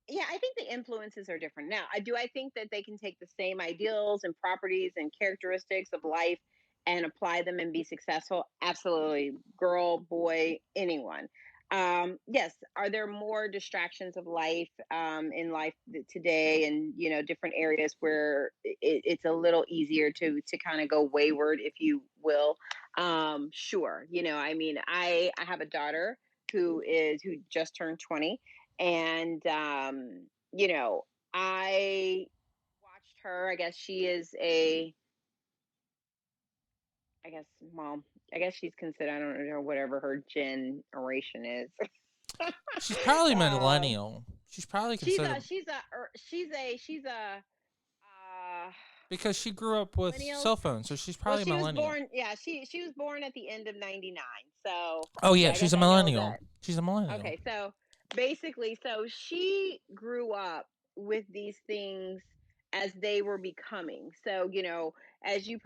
yeah, I think the influences are different. Now, I think that they can take the same ideals and properties and characteristics of life and apply them and be successful. Absolutely. Girl, boy, anyone. Yes, are there more distractions of life in life today and different areas where it's a little easier to kind of go wayward, if you will? Sure. I mean, I have a daughter who just turned 20, and you know I watched her. I guess she is a I guess mom. I guess she's considered, I don't know, whatever her generation is. She's probably um millennial. She's probably considered she's a because she grew up with millennials. cell phones, so she's Well, probably she was millennial. born, yeah, she was born at the end of 99. So Oh yeah, yeah, I she's guess a I know millennial. that. She's a millennial. Okay, so basically, so she grew up with these things as they were becoming. So, as the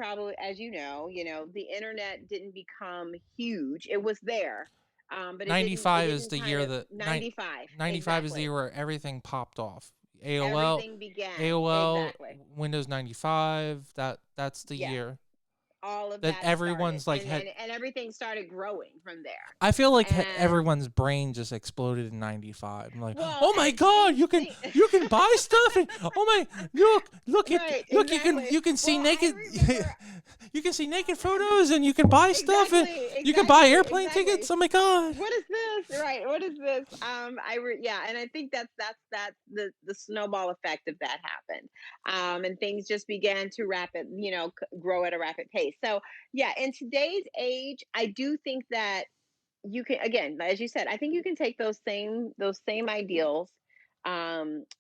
internet didn't become huge. It was there. But it 95 is didn't the kind year of that 95, 95 is the exactly. year where everything popped off. AOL, Everything began. AOL, Exactly. Windows 95. That's the Yeah. year All of that that started, everyone's like and had. everything started growing from there. I feel like And everyone's brain just exploded in '95. I'm like, well, oh my and god, you can buy stuff, and oh my, right, you exactly. can see Well, I naked, remember you can see naked photos, and you can buy stuff, and exactly, you can buy exactly, airplane exactly. tickets. Oh my god. What is this? Right. What is this? Yeah, and I think that's the snowball effect of that happened. And things just began to grow at a rapid pace. So yeah, in today's age, I do think that you can, again, as you said, I think you can take those same ideals,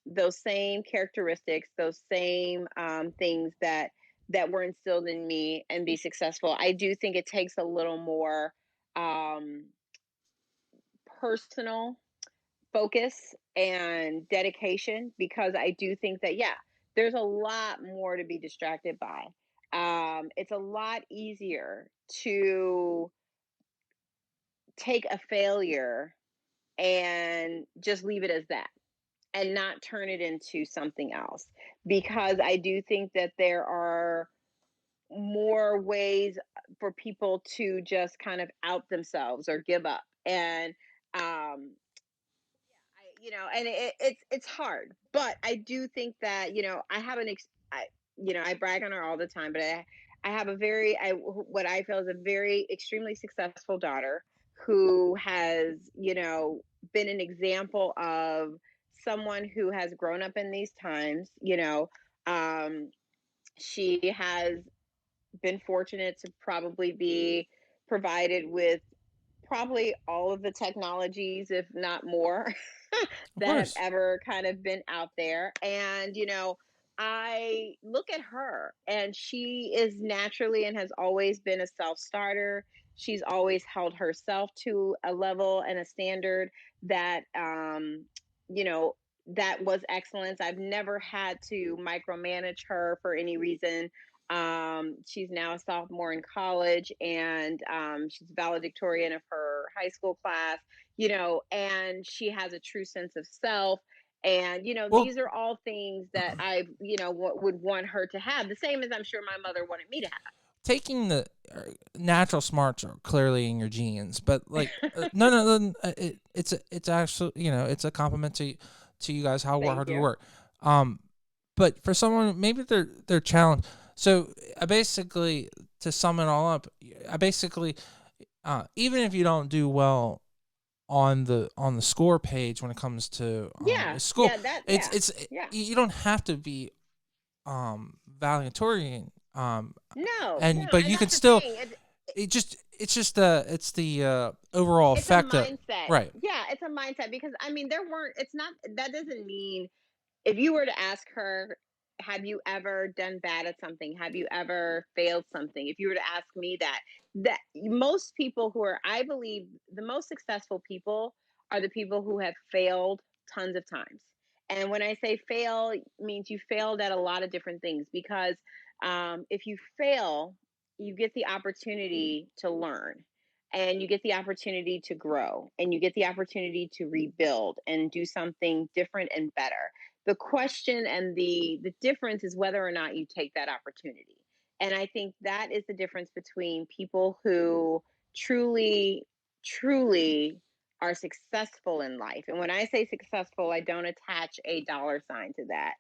those same characteristics, those same things that were instilled in me and be successful. I do think it takes a little more um personal focus and dedication, because I do think that, yeah, there's a lot more to be distracted by. It's a lot easier to take a failure and just leave it as that and not turn it into something else, because I do think that there are more ways for people to just kind of out themselves or give up. And and it's hard, but I do think that I have I brag on her all the time, but I have a very I what I feel is a very extremely successful daughter who has been an example of someone who has grown up in these times. She has been fortunate to probably be provided with probably all of the technologies, if not more, Of that have course. ever kind of been out there. And, I look at her, and she is naturally and has always been a self starter. She's always held herself to a level and a standard that, you know, that was excellence. I've never had to micromanage her for any reason. She's now a sophomore in college, and she's valedictorian of her high school class, and she has a true sense of self. And, Well, these are all things that I, would want her to have, the same as I'm sure my mother wanted me to taking the natural smarts are clearly in your genes, but like no, it's actually it's a compliment to you guys how Thank hard you you. work. Um, but for someone maybe they're challenged. So I basically, to sum it all up, I basically even if you don't do well on the score page when it comes to Yeah. school, Yeah. That, it's yeah. it's Yeah. you don't have to be valedictorian No, no. and but And you can that's the still thing. it's the overall It's a effect of mindset. right. Yeah. It's a mindset, because I mean, it's not, that doesn't mean, if you were to ask her, have you ever done bad at something? Have you ever failed something? If you were to ask me that most people who are, I believe, the most successful people are the people who have failed tons of times. And when I say fail, it means you failed at a lot of different things, because if you fail, you get the opportunity to learn, and you get the opportunity to grow, and you get the opportunity to rebuild and do something different and better. The question and the difference is whether or not you take that opportunity. And I think that is the difference between people who truly are successful in life. And when I say successful, I don't attach a dollar sign to that.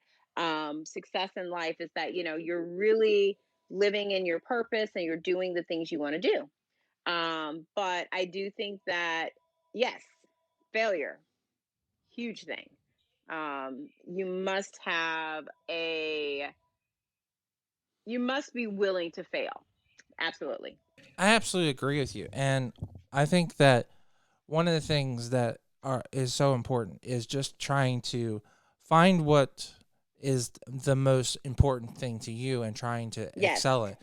Success in life is that you're really living in your purpose, and you're doing the things you want to do. But I do think that, yes, failure, huge thing. You must have you must be willing to fail. Absolutely. I absolutely agree with you, and I think that one of the things that is so important is just trying to find what is the most important thing to you and trying to Yes. excel it.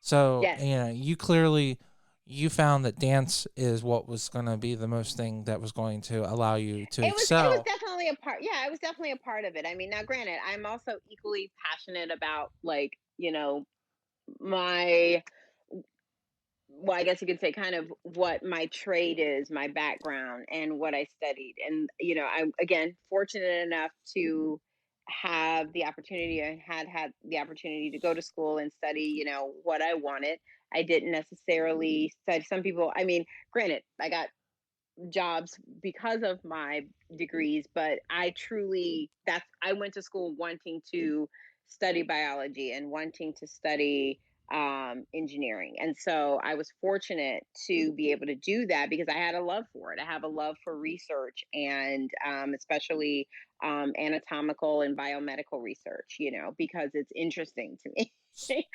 So Yes. you clearly you found that dance is what was going to be the most thing that was going to allow you to It was excel. definitely a part. Yeah, it was definitely a part of it. I mean, now granted, I'm also equally passionate about, like, my, well, I guess you could say, kind of what my trade is, my background, and what I studied. And, I'm, again, fortunate enough to have the opportunity and had the opportunity to go to school and study, what I wanted. I didn't necessarily study. Some people, I mean, granted, I got jobs because of my degrees, but I went to school wanting to study biology and wanting to study engineering. And so I was fortunate to be able to do that because I had a love for it. I have a love for research and especially anatomical and biomedical research, because it's interesting to me.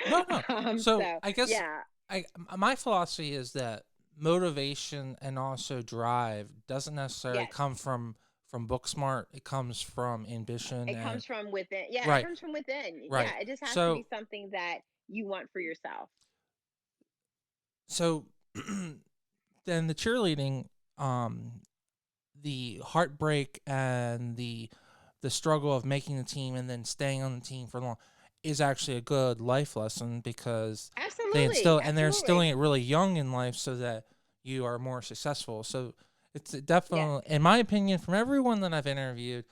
No, no. So So I guess yeah, my philosophy is that motivation and also drive doesn't necessarily yes. come from book smart. It comes from ambition It and comes from within. Yeah, it right, comes from within. right. Yeah, it just has to be So something that you want for yourself. so then the cheerleading, um, the heartbreak and the struggle of making the team and then staying on the team for long is actually a good life lesson because Absolutely, they're instilling absolutely. it really young in life so that you are more successful. So it's Yes. definitely, in my opinion, from everyone that I've interviewed,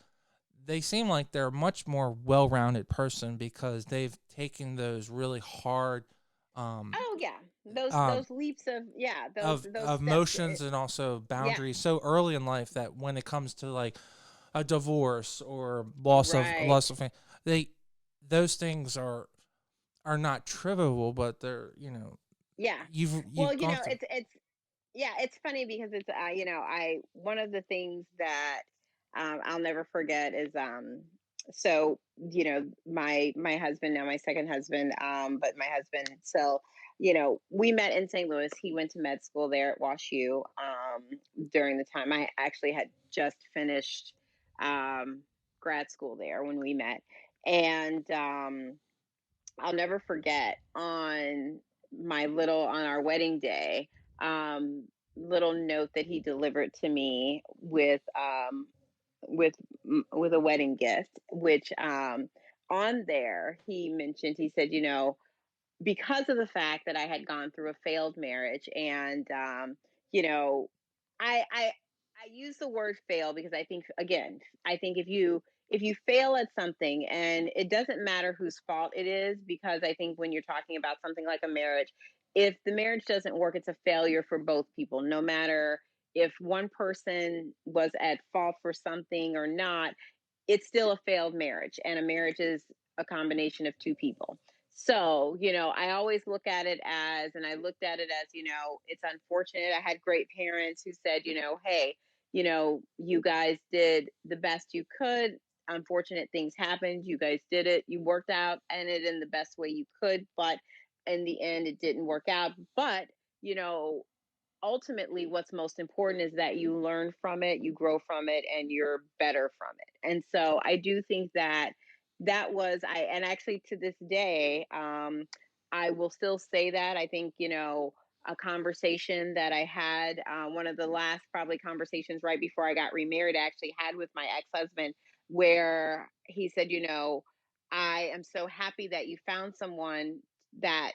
they seem like they're a much more well-rounded person because they've taken those really hard um, Oh yeah. Those um, those leaps of yeah, those of steps. motions and also Yeah. boundaries so early in life that when it comes to like a divorce or Right. loss of they those things are not trivial, but they're Yeah. Well, you've gone through. it's yeah, it's funny because it's I one of the things that I'll never forget is so my husband, now my second husband, but my husband, so we met in St. Louis. He went to med school there at WashU. During the time I actually had just finished um grad school there when we met. And I'll never forget on our wedding day, um, little note that he delivered to me with with a wedding gift, which on there he mentioned, he said, because of the fact that I had gone through a failed marriage, and you know, I I use the word fail because I think, again, I think if you fail at something, and it doesn't matter whose fault it is, because I think when you're talking about something like a marriage, if the marriage doesn't work, it's a failure for both people, no matter if one person was at fault for something or not. It's still a failed marriage, and a marriage is a combination of two people. So, I always look at it as, and I looked at it as, it's unfortunate. I had great parents who said, hey, you guys did the best you could. Unfortunate things happened. You guys did it. You worked out and it in the best way you could, but in the end, it didn't work out. But, you know, ultimately what's most important is that you learn from it, you grow from it, and you're better from it. And so I do think that that was I and actually to this day, I will still say that. I think, a conversation that I had, one of the last probably conversations right before I got remarried, I actually had with my ex-husband, where he said, I am so happy that you found someone that,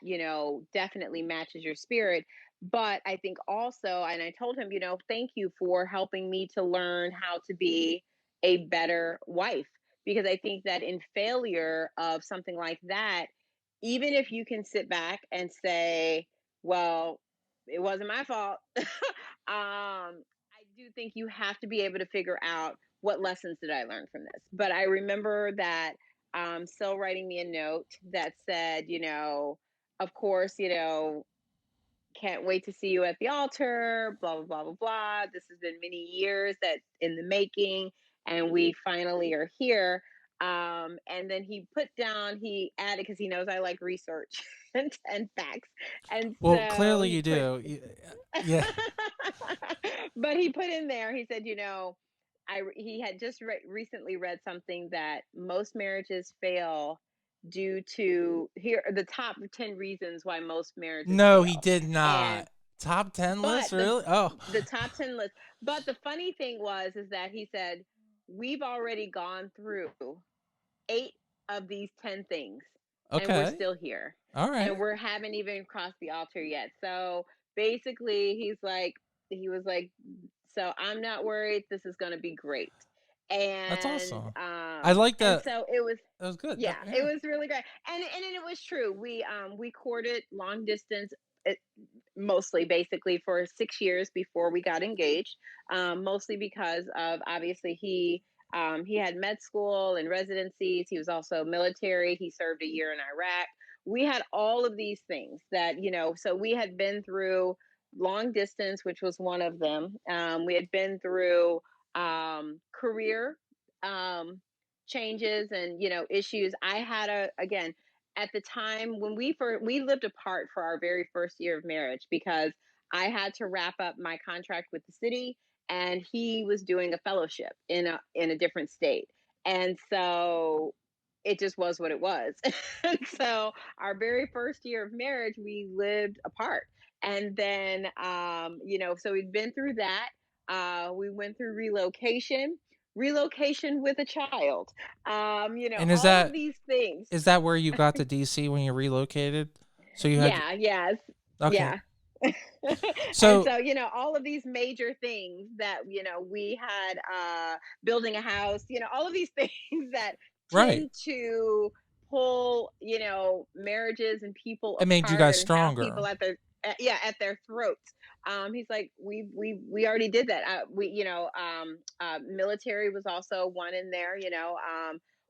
definitely matches your spirit. But I think also, and I told him, thank you for helping me to learn how to be a better wife. Because I think that in failure of something like that, even if you can sit back and say, well, it wasn't my fault, I do think you have to be able to figure out, what lessons did I learn from this. But I remember that still writing me a note that said, of course, can't wait to see you at the altar, blah, blah, blah, blah, blah. This has been many years that in the making, and we finally are here. And then he added, because he knows I like research and facts. And Well, so clearly he you put, do. Yeah. but he put in there, he said, he had just recently read something that most marriages fail due to, here are the top 10 reasons why most marriages No, he fail. did And not. Top 10 but list, really? Oh, the top 10 list, but the funny thing was is that he said, we've already gone through 8 of these 10 things, and we're okay. still here, All right. and we haven't even crossed the altar yet. So basically he was like, so I'm not worried, this is going to be great. That's and awesome. I like and that. so it was, That was good. yeah, it was really great. And it was true. We courted long distance, uh, mostly basically for 6 years before we got engaged. Mostly because of, obviously, he had med school and residencies. He was also military. He served a year in Iraq. We had all of these things that, so we had been through long distance, which was one of them. We had been through career um, changes and, issues. I had again, at the time when we lived apart for our very first year of marriage, because I had to wrap up my contract with the city, and he was doing a fellowship in a different state. And so it just was what it was. And so our very first year of marriage, we lived apart. And then, so we'd been through that. We went through relocation with a child, And all of these things. is that where you got to DC when you relocated? So you had Yeah, yes, okay. yeah. And So so, all of these major things that, we had, building a house, all of these things that right, tend to pull, marriages and people it made you apart guys and have stronger. people at their, yeah, at their throats. He's like, we already did that. Military was also one in there,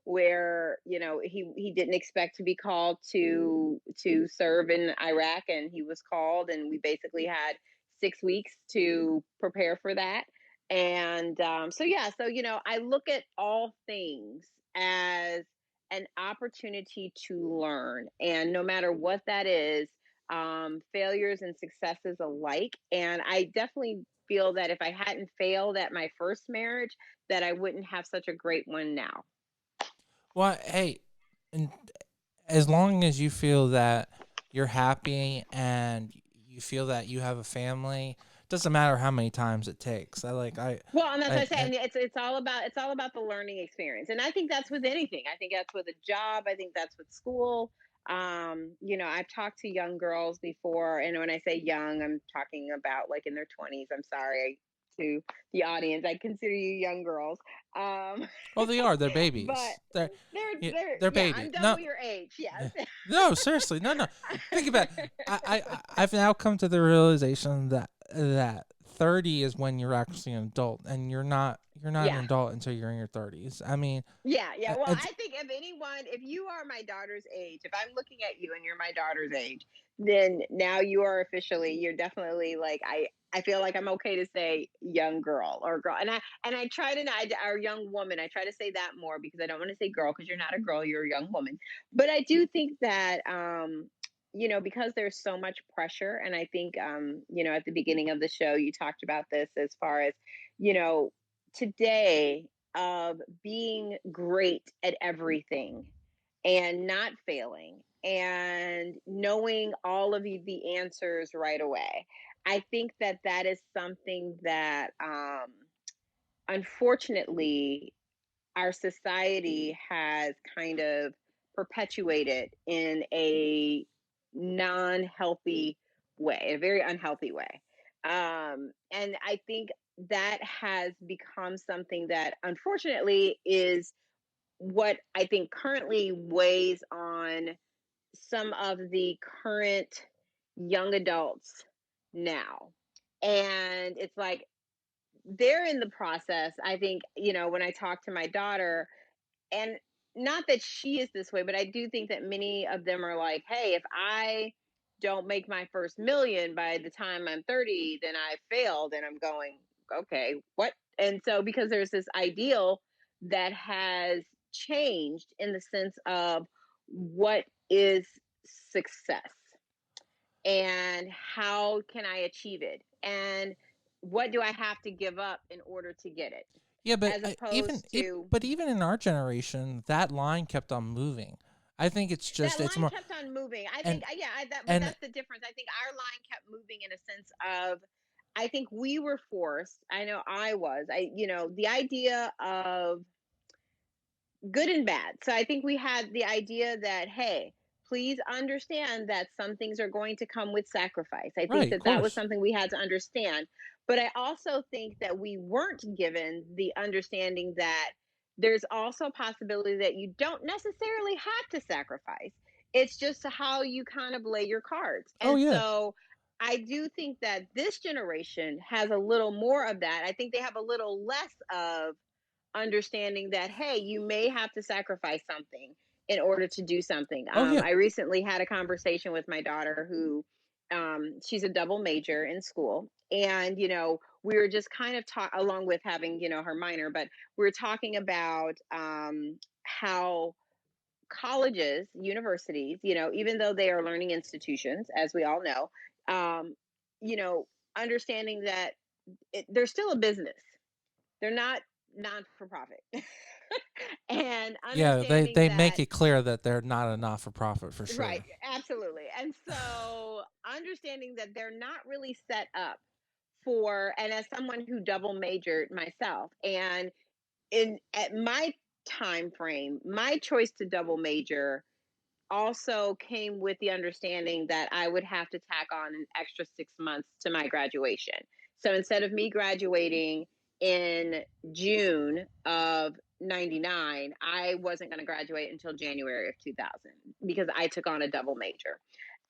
where, he didn't expect to be called to serve in Iraq, and he was called, and we basically had 6 weeks to prepare for that. And so, yeah, so, I look at all things as an opportunity to learn, and no matter what that is, failures and successes alike. And I definitely feel that if I hadn't failed at my first marriage, that I wouldn't have such a great one now. Well, hey, and as long as you feel that you're happy and you feel that you have a family, doesn't matter how many times it takes. Well, and that's what I say, And and it's all about the learning experience, and I think that's with anything. I think that's with a job. I think that's with school. I've talked to young girls before, and when I say young, I'm talking about like in their 20s. I'm sorry to the audience. I consider you young girls. Um, well, they are. They're but babies. They're yeah, babies. I'm double No, your age. Yes. no, seriously, no, no. Think about it. I've now come to the realization that 30 is when you're actually an adult, and you're not an Yeah. adult until you're in your 30s. I mean, Yeah, yeah. Well, it's I think if you are my daughter's age, if I'm looking at you and you're my daughter's age, then now you're definitely like, I feel like I'm okay to say young girl or girl. And I try to not, or young woman, I try to say that more because I don't want to say girl, because you're not a girl, you're a young woman. But I do think that, because there's so much pressure, and I think, at the beginning of the show, you talked about this as far as, you know, today, of being great at everything and not failing and knowing all of the answers right away. I think that that is something that, unfortunately, our society has kind of perpetuated in a non-healthy way, a very unhealthy way. And I think that has become something that, unfortunately, is what I think currently weighs on some of the current young adults now. And it's like they're in the process. I think, when I talk to my daughter, and not that she is this way, but I do think that many of them are like, hey, if I don't make my first million by the time I'm 30, then I failed. And I'm going, okay, what? And so, because there's this ideal that has changed in the sense of what is success and how can I achieve it? And what do I have to give up in order to get it? yeah, but As opposed to, even in our generation, that line kept on moving. I think that it's line more kept on moving. I think, and yeah, but and that's the difference. I think our line kept moving in a sense of, I think we were forced. I know I was. The idea of good and bad. So I think we had the idea that, hey, please understand that some things are going to come with sacrifice. I think right, of that that was course. something we had to understand. But I also think that we weren't given the understanding that there's also a possibility that you don't necessarily have to sacrifice. It's just how you kind of lay your cards. Oh And yeah. so I do think that this generation has a little more of that. I think they have a little less of understanding that, hey, you may have to sacrifice something in order to do something. Oh yeah. I recently had a conversation with my daughter who she's a double major in school. And, we were just kind of along with having, her minor, but we were talking about how colleges, universities, even though they are learning institutions, as we all know, um, you know, understanding that they're still a business. They're not non for profit. And Yeah, understanding they make that, it clear that they're not a not for profit for right, sure. absolutely. And so understanding that they're not really set up for, and as someone who double majored myself, and in at my time frame, my choice to double major also came with the understanding that I would have to tack on an extra 6 months to my graduation. So instead of me graduating in June of 99, I wasn't going to graduate until January of 2000 because I took on a double major.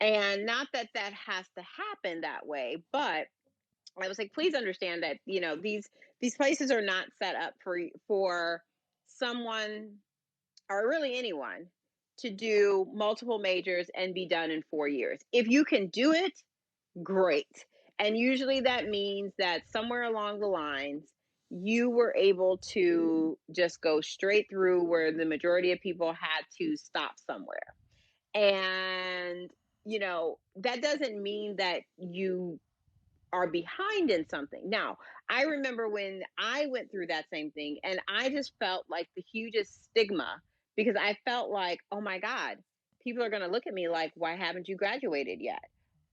And not that that has to happen that way, but I was like, please understand that, these places are not set up for someone, or really anyone, to do multiple majors and be done in 4 years. If you can do it, great. And usually that means that somewhere along the lines, you were able to just go straight through where the majority of people had to stop somewhere. And, that doesn't mean that you are behind in something. Now, I remember when I went through that same thing and I just felt like the hugest stigma because I felt like, oh my God, people are going to look at me like, why haven't you graduated yet?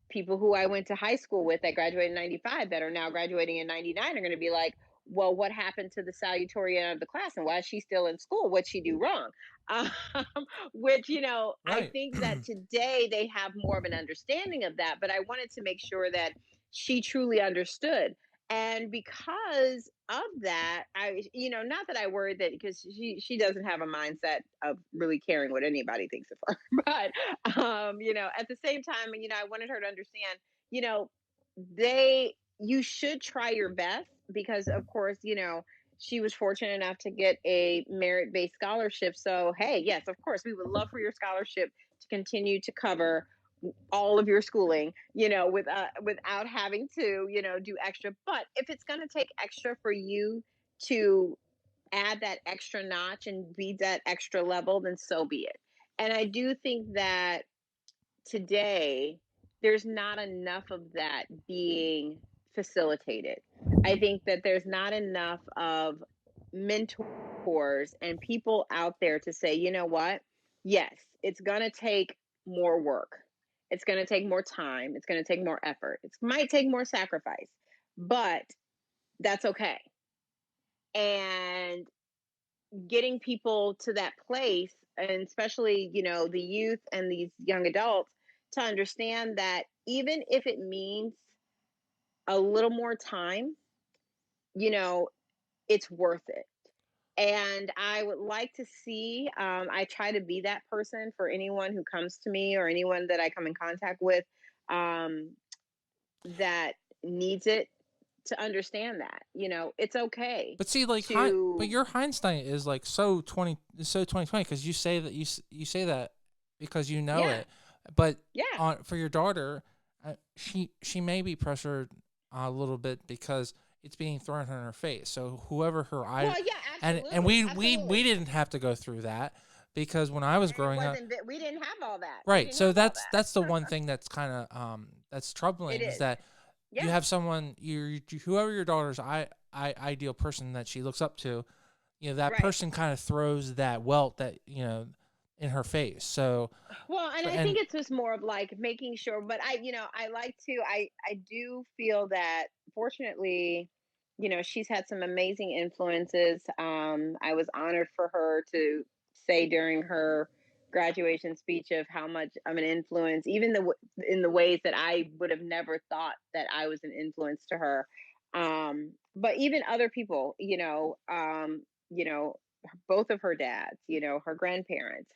People who I went to high school with that graduated in 95 that are now graduating in 99 are going to be like, well, what happened to the salutatorian of the class and why is she still in school? What'd she do wrong? Um, which, I Right. think that today they have more of an understanding of that, but I wanted to make sure that she truly understood. And because of that, not that I worried that because she doesn't have a mindset of really caring what anybody thinks of her, but at the same time, I wanted her to understand, you know, you should try your best because, of course, she was fortunate enough to get a merit-based scholarship. So, hey, yes, of course, we would love for your scholarship to continue to cover all of your schooling, without having to, do extra. But if it's going to take extra for you to add that extra notch and be that extra level, then so be it. And I do think that today there's not enough of that being facilitated. I think that there's not enough of mentors and people out there to say, you know what? Yes, it's going to take more work. It's going to take more time. It's going to take more effort. It might take more sacrifice, but that's okay. And getting people to that place, and especially, the youth and these young adults, to understand that even if it means a little more time, you know, it's worth it. And I would like to see, I try to be that person for anyone who comes to me or anyone that I come in contact with, um, that needs it, to understand that, it's okay But see, like, but to, your hindsight is like so 2020 because you say that you say that because you know yeah, it. But yeah, on for your daughter, she may be pressured a little bit because it's being thrown in her face. So whoever her eye, well, yeah, and absolutely, we absolutely. didn't have to go through that because when I was And it growing up, wasn't, we didn't have all that. We right. didn't So have all that's the that. one thing that's kind of that's It troubling is is. that you Yeah. have someone whoever your daughter's ideal person that she looks up to, that Right. person kind of throws that welt that in her face. So Well, and so I and think it's just more of like making sure, but I like to, I do feel that fortunately, she's had some amazing influences. I was honored for her to say during her graduation speech of how much of an influence, even in the ways that I would have never thought that I was an influence to her. But even other people, you know, both of her dads, her grandparents,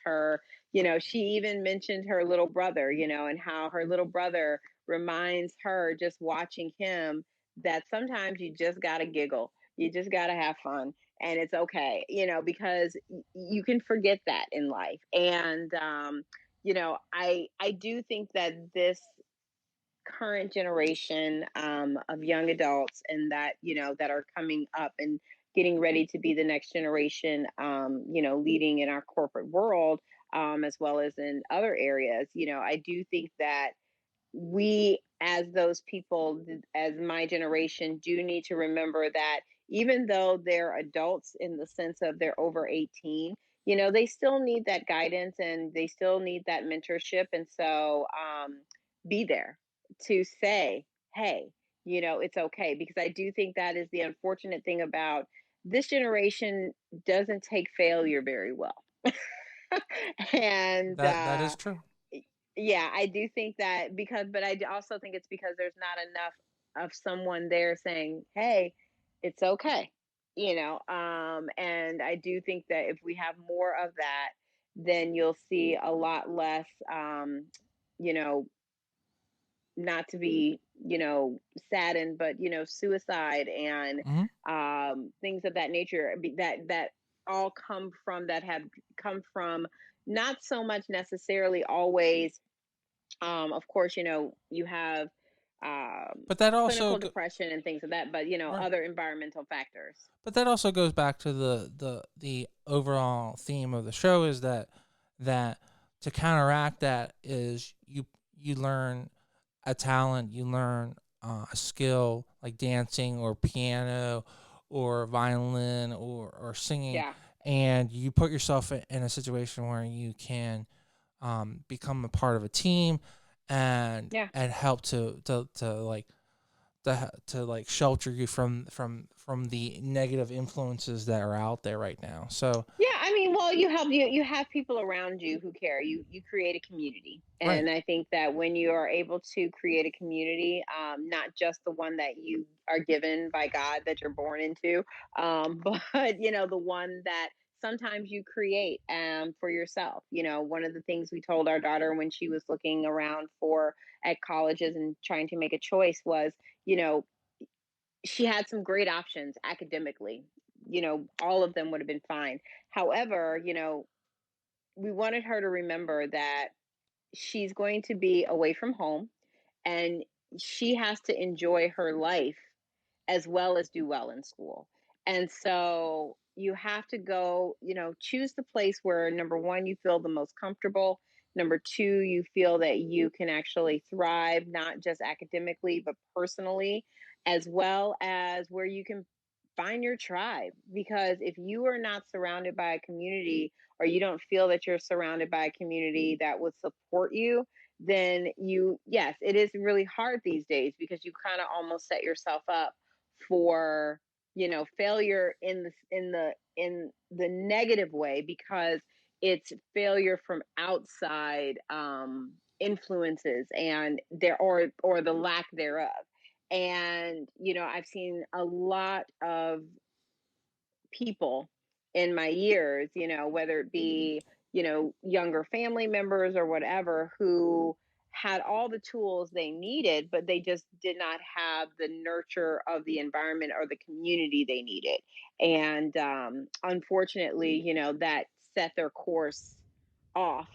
she even mentioned her little brother, and how her little brother reminds her, just watching him, that sometimes you just got to giggle. You just got to have fun, and it's okay, because you can forget that in life. And I do think that this current generation, of young adults, and that that are coming up and getting ready to be the next generation, leading in our corporate world, as well as in other areas. I do think that we, as those people, as my generation, do need to remember that even though they're adults in the sense of they're over 18, they still need that guidance, and they still need that mentorship. And so, be there to say, hey, it's okay. Because I do think that is the unfortunate thing about this generation, doesn't take failure very well. and That is true. yeah, I do think that, but also think it's because there's not enough of someone there saying, hey, it's okay. And I do think that if we have more of that, then you'll see a lot less, you know, not to be, saddened, but, suicide and, Hmm. things of that nature, that all come from, that have come from, not so much necessarily always, of course, you have, But that also clinical depression and things of that, but, right. other environmental factors. But that also goes back to the overall theme of the show is that to counteract that is you learn a talent, you learn a skill like dancing or piano or violin or singing, Yeah. and you put yourself in a situation where you can become a part of a team Yeah. and help to like shelter you from the negative influences that are out there right now. So Yeah, I mean, well, you have people around you who care. You create a community, right, and I think that when you are able to create a community, not just the one that you are given by God that you're born into, but the one that sometimes you create, for yourself. One of the things we told our daughter when she was looking around for at colleges and trying to make a choice was, you know, she had some great options academically. All of them would have been fine. However, we wanted her to remember that she's going to be away from home, and she has to enjoy her life as well as do well in school. And so you have to go, choose the place where, number one, you feel the most comfortable. Number two, you feel that you can actually thrive, not just academically, but personally, as well as where you can find your tribe. Because if you are not surrounded by a community, or you don't feel that you're surrounded by a community that would support you, then yes, it is really hard these days, because you kind of almost set yourself up for, failure in the negative way, because it's failure from outside, influences, and there, or the lack thereof. And I've seen a lot of people in my years, whether it be, younger family members or whatever, who had all the tools they needed, but they just did not have the nurture of the environment or the community they needed. And unfortunately, that set their course off,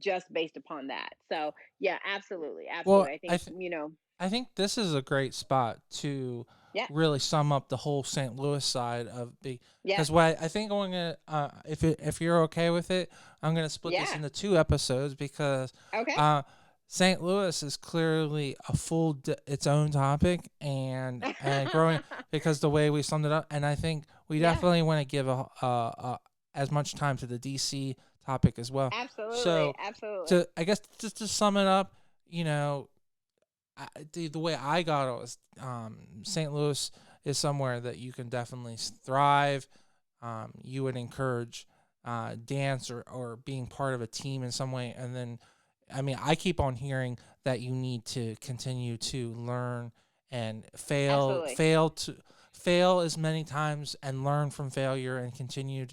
just based upon that. So, yeah, absolutely. well, Absolutely. I think, I think this is a great spot to yeah, really sum up the whole St. Louis side of the yeah, because what I think I'm going to if you're okay with it, I'm going to split this yeah. into two episodes because Okay. uh, St. Louis is clearly a its own topic and growing because the way we summed it up, and I think we Yeah, definitely want to give as much time to the DC topic as well. absolutely. So Absolutely. to I guess just to sum it up, you know, the way I got it was St. Louis is somewhere that you can definitely thrive. You would encourage dance or being part of a team in some way. And then, I mean, I keep on hearing that you need to continue to learn and Absolutely. fail as many times and learn from failure and continue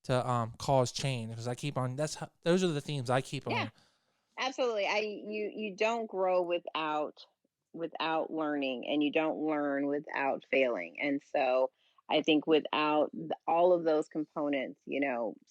to cause change. Because I keep on, those are the themes I keep Yeah. on. Absolutely. You don't grow without learning, and you don't learn without failing. And so I think without all of those components,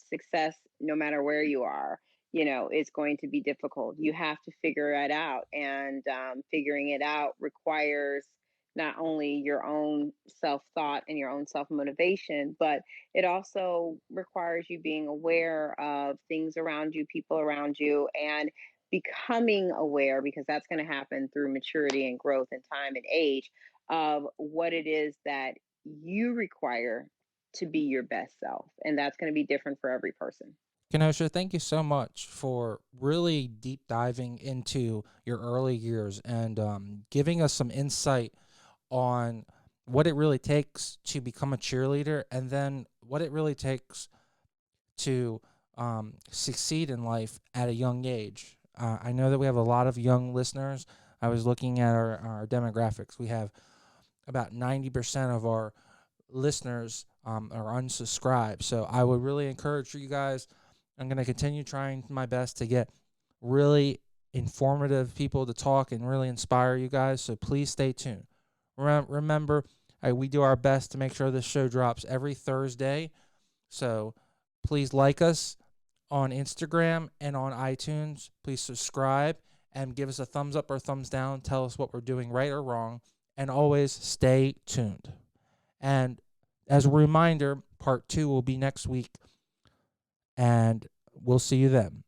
success, no matter where you are, is going to be difficult. You have to figure it out, and figuring it out requires not only your own self thought and your own self motivation, but it also requires you being aware of things around you, people around you, and becoming aware, because that's going to happen through maturity and growth and time and age, of what it is that you require to be your best self. And that's going to be different for every person. Kenosha, thank you so much for really deep diving into your early years and giving us some insight on what it really takes to become a cheerleader, and then what it really takes to succeed in life at a young age. I know that we have a lot of young listeners. I was looking at our demographics. We have about 90% of our listeners are unsubscribed. So I would really encourage you guys. I'm going to continue trying my best to get really informative people to talk and really inspire you guys. So please stay tuned. Remember, we do our best to make sure this show drops every Thursday. So please like us on Instagram and on iTunes. Please subscribe and give us a thumbs up or thumbs down. Tell us what we're doing right or wrong. And always stay tuned. And as a reminder, part 2 will be next week. And we'll see you then.